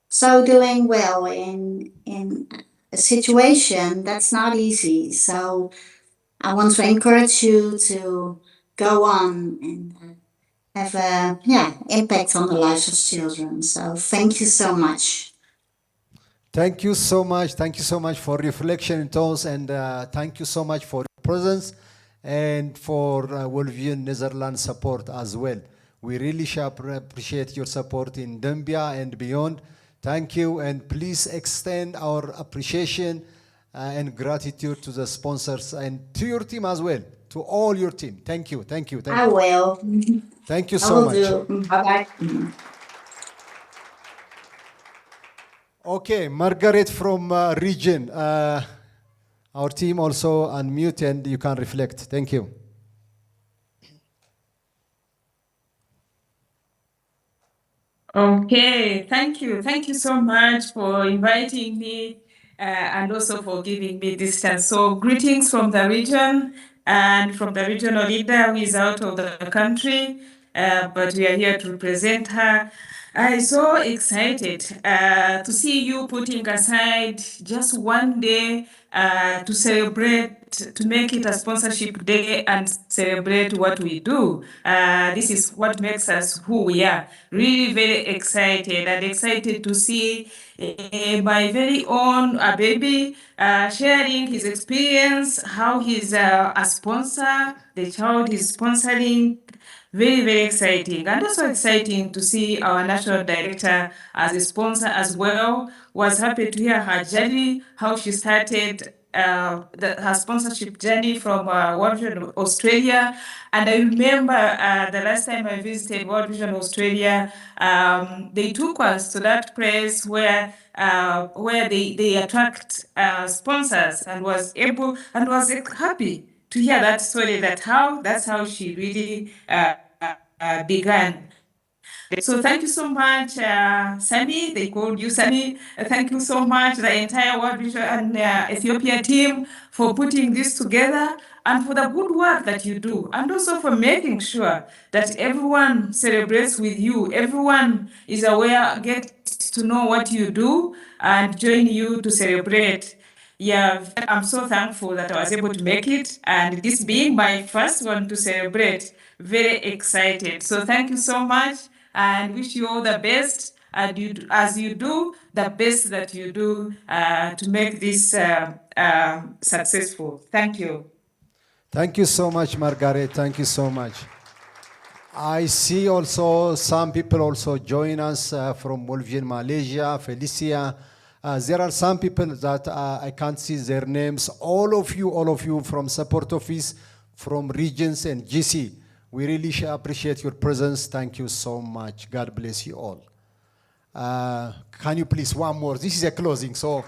so doing well in a situation that's not easy. So I want to encourage you to go on and have a impact on the lives of children. So thank you so much. Thank you so much. Thank you so much for reflection and thoughts, and thank you so much for your presence and for World Vision Netherlands support as well. We really appreciate your support in Zambia and beyond. Thank you, and please extend our appreciation and gratitude to the sponsors and to your team as well, to all your team. Thank you, thank you, thank you. I will. Thank you so much. Bye-bye. Okay, Margaret from region. Our team also unmute and you can reflect. Thank you. Okay, thank you. Thank you so much for inviting me and also for giving me this chance. So greetings from the region and from the regional leader who is out of the country, but we are here to represent her. I'm so excited to see you putting aside just one day to celebrate, to make it a sponsorship day and celebrate what we do. This is what makes us who we are. Really very excited and excited to see my very own baby sharing his experience, how he's a sponsor, the child is sponsoring. Very, very exciting. And also exciting to see our national director as a sponsor as well. Was happy to hear her journey, how she started her sponsorship journey from World Vision Australia. And I remember the last time I visited World Vision Australia, they took us to that place where they attract sponsors and was able and was happy to hear that story, that's how she really began. So thank you so much, Sami. They called you Sami. Thank you so much, the entire World Vision and Ethiopia team, for putting this together and for the good work that you do, and also for making sure that everyone celebrates with you. Everyone is aware, gets to know what you do, and join you to celebrate. Yeah, I'm so thankful that I was able to make it, and this being my first one to celebrate, very excited. So thank you so much, and wish you all the best, and as you do the best that you do to make this successful. Thank you. Thank you so much, Margaret. Thank you so much. I see also some people also join us from World Vision Malaysia, Felicia. There are some people that I can't see their names. All of you from support office, from regions and GC. We really appreciate your presence. Thank you so much. God bless you all. Can you please one more? This is a closing, so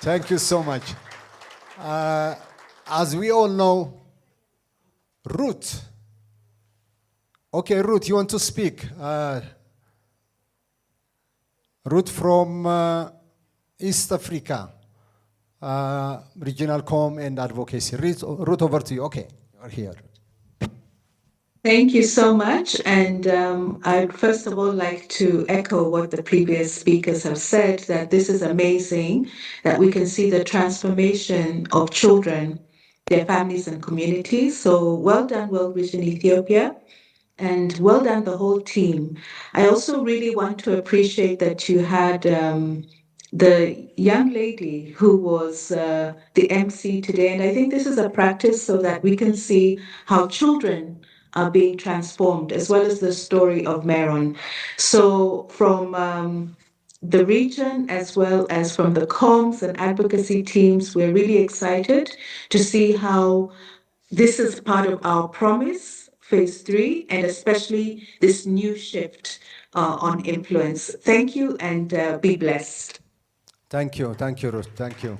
thank you so much. As we all know, Ruth. Okay, Ruth, you want to speak? Ruth from East Africa, Regional Com and Advocacy. Ruth, over to you. Okay, you're here. Thank you so much. And I'd first of all like to echo what the previous speakers have said, that this is amazing, that we can see the transformation of children their families and communities. So well done, World Vision Ethiopia, and well done the whole team. I also really want to appreciate that you had the young lady who was the MC today, and I think this is a practice so that we can see how children are being transformed, as well as the story of Meron. So from the region, as well as from the comms and advocacy teams, we're really excited to see how this is part of our promise, phase 3, and especially this new shift on influence. Thank you, and be blessed. Thank you, Ruth, thank you.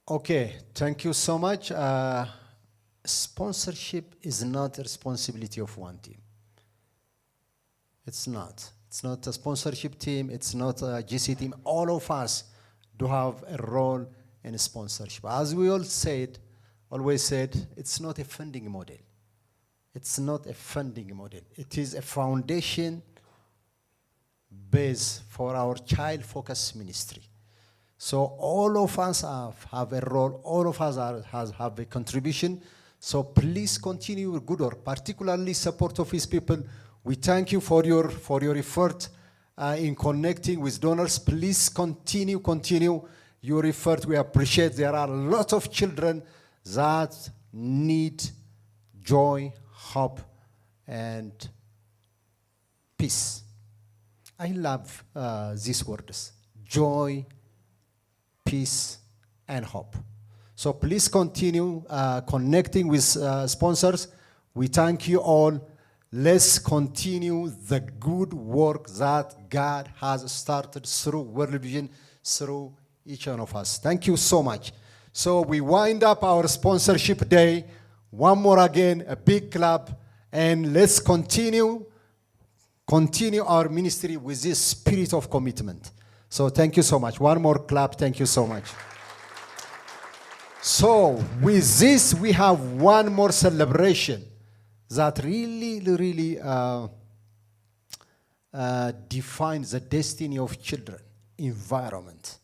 Okay, thank you so much. Sponsorship is not a responsibility of one team. It's not. It's not a sponsorship team. It's not a GC team. All of us do have a role in sponsorship. As we always said, it's not a funding model. It's not a funding model. It is a foundation base for our child-focused ministry. So all of us have a role. All of us have a contribution. So please continue your good work, particularly support of His people. We thank you for your effort in connecting with donors. Please continue your effort. We appreciate there are a lot of children that need joy, hope, and peace. I love these words: joy, peace, and hope. So please continue connecting with sponsors. We thank you all. Let's continue the good work that God has started through World Vision, through each one of us. Thank you so much. So we wind up our sponsorship day. One more again, a big clap, and let's continue our ministry with this spirit of commitment. So thank you so much. One more clap. Thank you so much. So with this, we have one more celebration that really defines the destiny of children. Environment.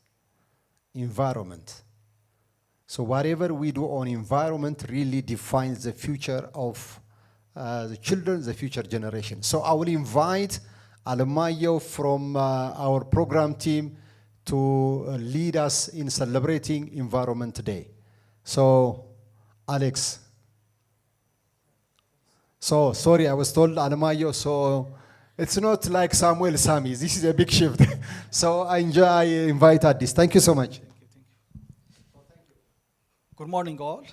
So whatever we do on environment really defines the future of the children, the future generation. So I will invite Alemayo from our program team to lead us in celebrating Environment Day. So, Alex. So, sorry, I was told Alemayo, so it's not like Samuel Sami. This is a big shift. So I invite Addis. Thank you so much. Good morning, all.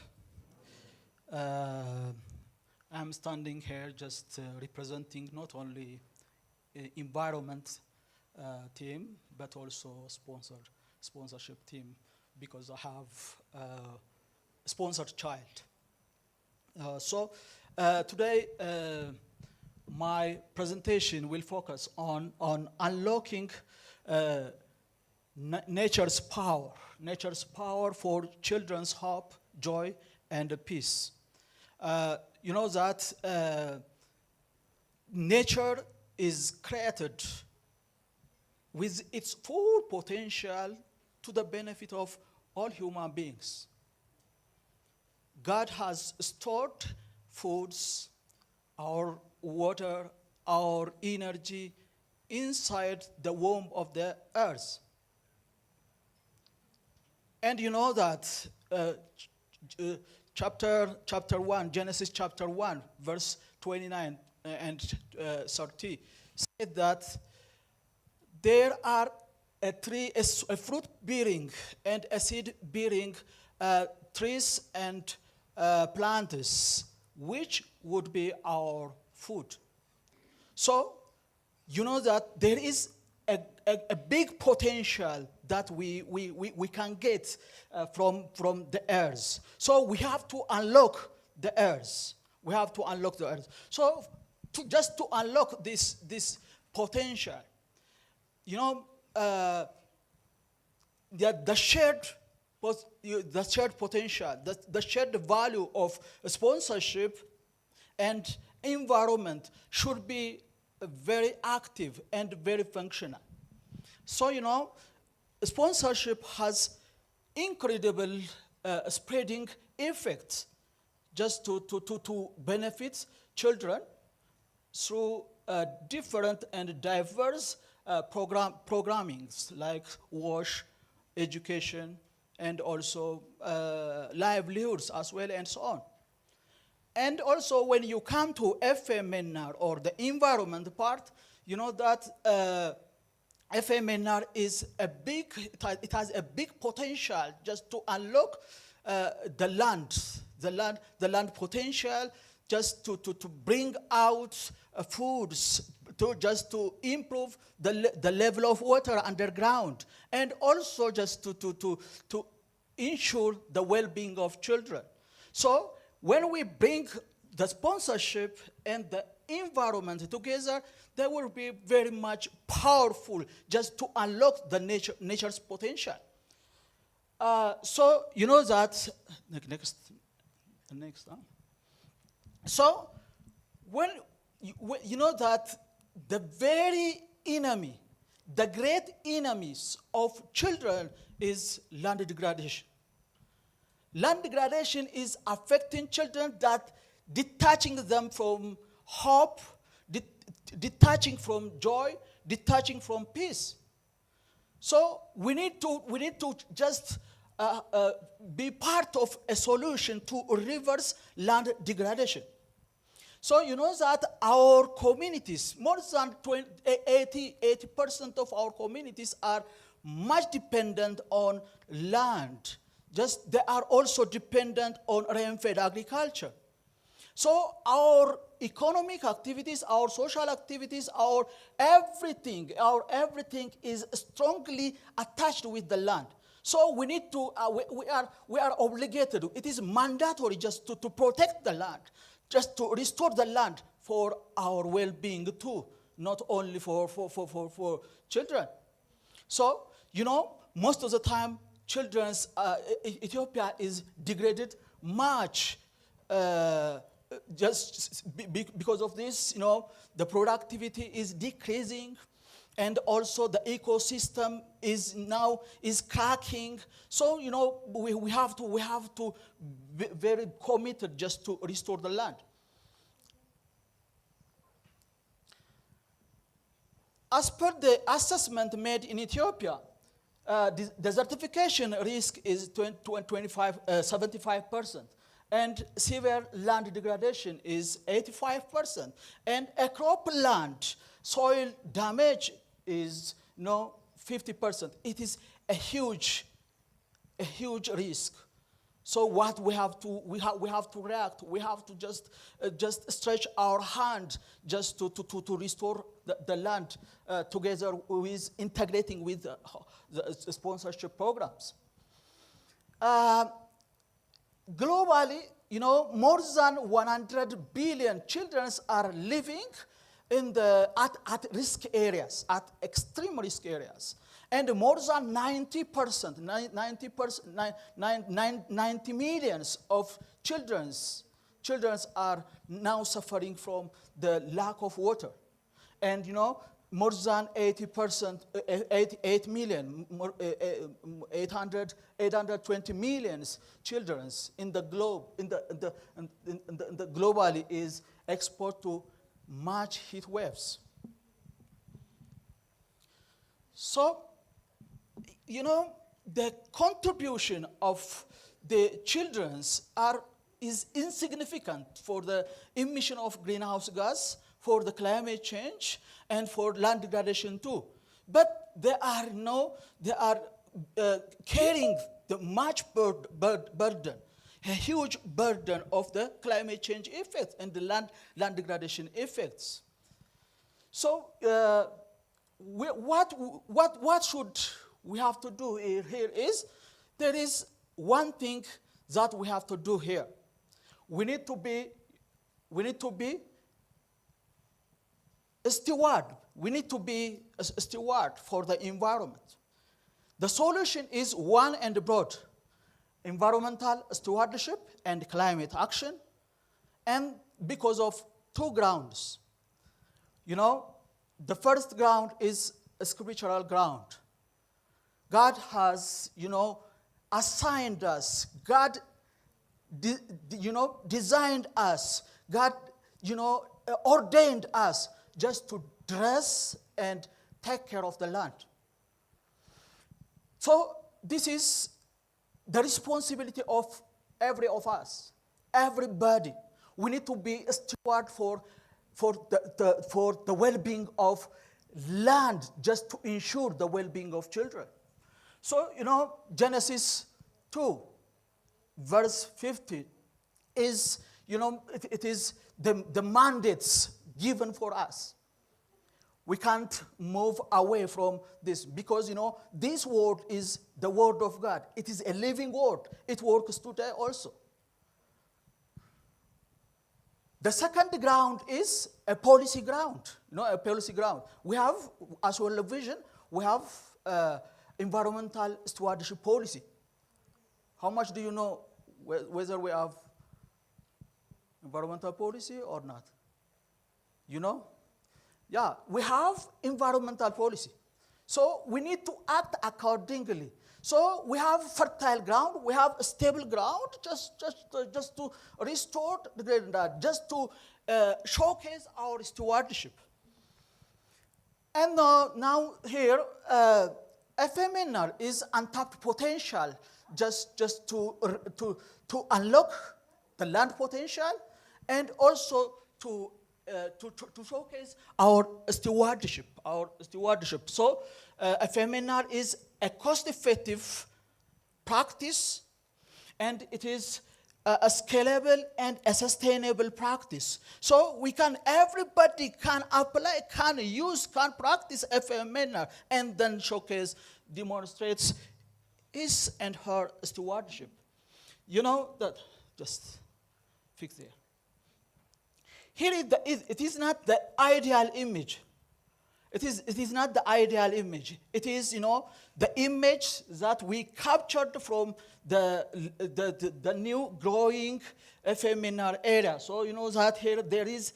I'm standing here just representing not only environment team, but also sponsorship team, because I have a sponsored child. So today, my presentation will focus on unlocking nature's power for children's hope, joy, and peace. You know that nature is created with its full potential to the benefit of all human beings. God has stored foods, our water, our energy inside the womb of the earth. And you know that chapter 1, Genesis chapter 1, verse 29 and 30, said that there are a fruit-bearing and a seed-bearing trees and plants, which would be our food. So, you know that there is a big potential that we can get from the earth. So we have to unlock the earth. So just to unlock this potential, you know, the shared potential, the shared value of sponsorship and environment should be very active and very functional. So, you know, sponsorship has incredible spreading effects just to benefit children through different and diverse programmings like WASH, education, and also livelihoods as well, and so on. And also when you come to FMNR, or the environment part, you know that FMNR is a big, it has a big potential just to unlock the land potential, just to bring out foods, just to improve the level of water underground, and also just to ensure the well-being of children. So when we bring the sponsorship and the environment together, they will be very much powerful just to unlock the nature's potential. So you know that, next. So when you know that the very enemy, the great enemies of children is land degradation. Land degradation is affecting children, that detaching them from hope, detaching from joy, detaching from peace. So we need to just be part of a solution to reverse land degradation. So you know that our communities, more than 80% of our communities are much dependent on land. Just they are also dependent on rain-fed agriculture. So our economic activities, our social activities, our everything is strongly attached with the land. So we need to, we are obligated, it is mandatory just to protect the land, just to restore the land for our well-being too, not only for children. So, you know, most of the time, Ethiopia is degraded much because of this. You know, the productivity is decreasing, and also the ecosystem is cracking. So you know, we have to be very committed just to restore the land. As per the assessment made in Ethiopia, the desertification risk is 75%, and severe land degradation is 85%, and a cropland soil damage is 50%. It is a huge risk. So what we have to react. We have to just stretch our hand just to restore the land together with integrating with the sponsorship programs. Globally, you know, more than 100 billion children are living in at risk areas, at extreme risk areas. And more than 90% millions of children are now suffering from the lack of water. And you know, more than 8 million, 820 million children in the globe, in the globally is exposed to much heat waves. So, you know, the contribution of the children is insignificant for the emission of greenhouse gas, for the climate change, and for land degradation too. But they are carrying the much burden, a huge burden of the climate change effects and the land degradation effects. So what should we have to do here is, there is one thing that we have to do here. We need to be a steward. We need to be a steward for the environment. The solution is one and broad: environmental stewardship and climate action, and because of two grounds. You know, the first ground is a scriptural ground. God has, you know, assigned us. God, designed us. God, ordained us just to dress and take care of the land. So this is the responsibility of every of us, everybody. We need to be a steward for the well-being of land, just to ensure the well-being of children. So, Genesis 2, verse 50 is, it is the mandates given for us. We can't move away from this because, this word is the word of God. It is a living word. It works today also. The second ground is a policy ground, a policy ground. We have, as well as vision, we have environmental stewardship policy. How much do you know whether we have environmental policy or not? You know? Yeah, we have environmental policy. So we need to act accordingly. So we have fertile ground, we have stable ground, just to restore the ground, just to showcase our stewardship. And now here, FMNR is untapped potential, just to unlock the land potential, and also to showcase our stewardship. So FMNR is a cost-effective practice, and it is a scalable and a sustainable practice. So everybody can apply, can use, can practice FMNR, and then demonstrates his and her stewardship. That, just fix there. Here it is not the ideal image. It is not the ideal image. It is, the image that we captured from the new growing FMNR area. So that here there is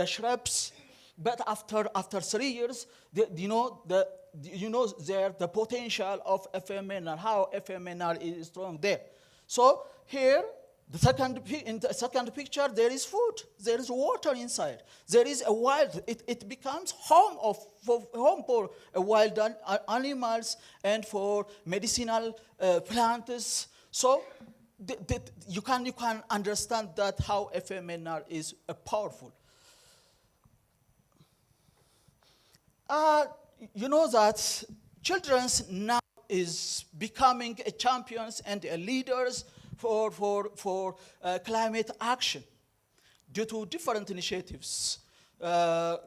shrubs, but after 3 years, the potential of FMNR, how FMNR is strong there. So here, in the second picture, there is food, there is water inside, there is a wild. It becomes home for wild animals and for medicinal plants. So you can understand that how FMNR is powerful. That children's now is becoming champions and leaders for climate action due to different initiatives. There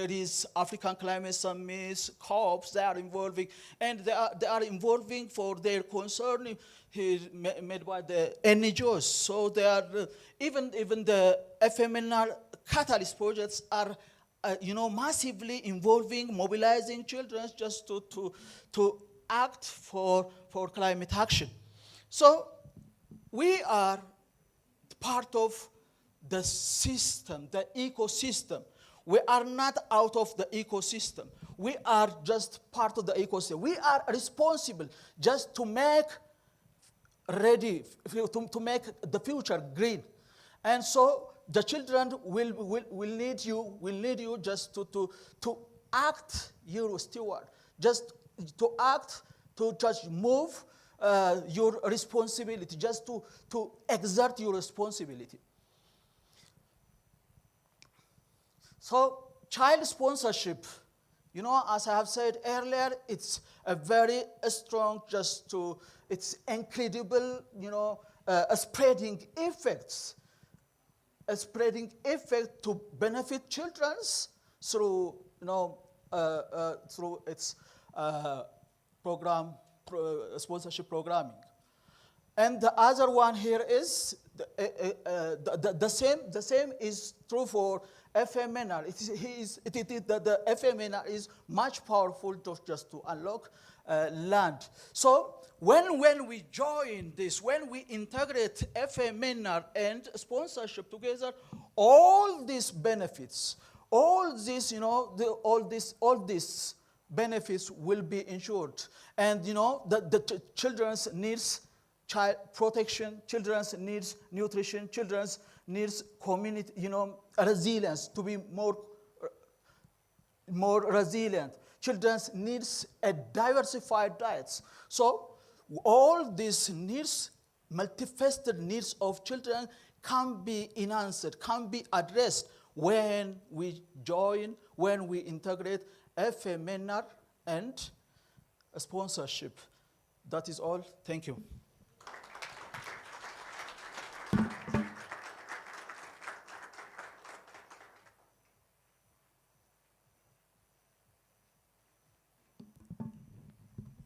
is African Climate Summits, COPs, they are involving, and they are involving for their concern made by the NGOs. So they are, even the FMNR catalyst projects are massively involving, mobilizing children just to act for climate action. So we are part of the system, the ecosystem. We are not out of the ecosystem. We are just part of the ecosystem. We are responsible just to make ready, to make the future green. And so the children will need you just to act your steward, just to act, to just move your responsibility, just to exert your responsibility. So child sponsorship, as I have said earlier, it's a very strong, it's incredible, spreading effects. A spreading effect to benefit children through, through its sponsorship programming. And the other one here is the same is true for FMNR. The FMNR is much powerful just to unlock land. So when we join this, when we integrate FMNR and sponsorship together, all these benefits, all this, all this benefits will be ensured. And you know, the children's needs child protection, children's needs nutrition, children's needs community, you know, resilience, to be more resilient. Children's needs a diversified diets. So all these needs, multifaceted needs of children can be enhanced, can be addressed when we join, when we integrate FMNR and sponsorship. That is all. Thank you.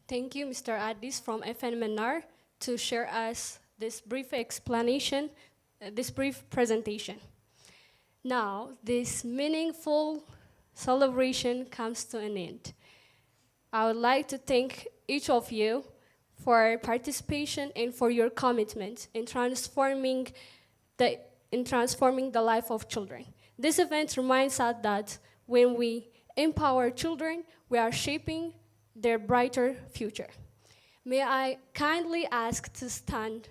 Thank you, Mr. Addis from FNMNR, to share us this brief explanation, this brief presentation. Now, this meaningful celebration comes to an end. I would like to thank each of you for participation and for your commitment in transforming the life of children. This event reminds us that when we empower children, we are shaping their brighter future. May I kindly ask to stand?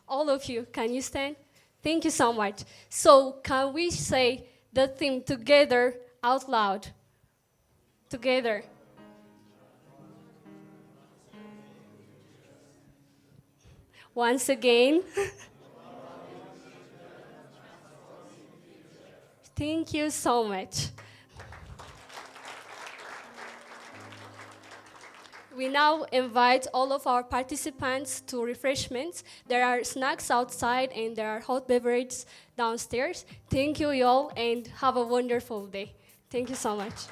All of you, can you stand? Thank you so much. So can we say the theme together out loud? Together. Once again. Thank you so much. We now invite all of our participants to refreshments. There are snacks outside and there are hot beverages downstairs. Thank you all and have a wonderful day. Thank you so much.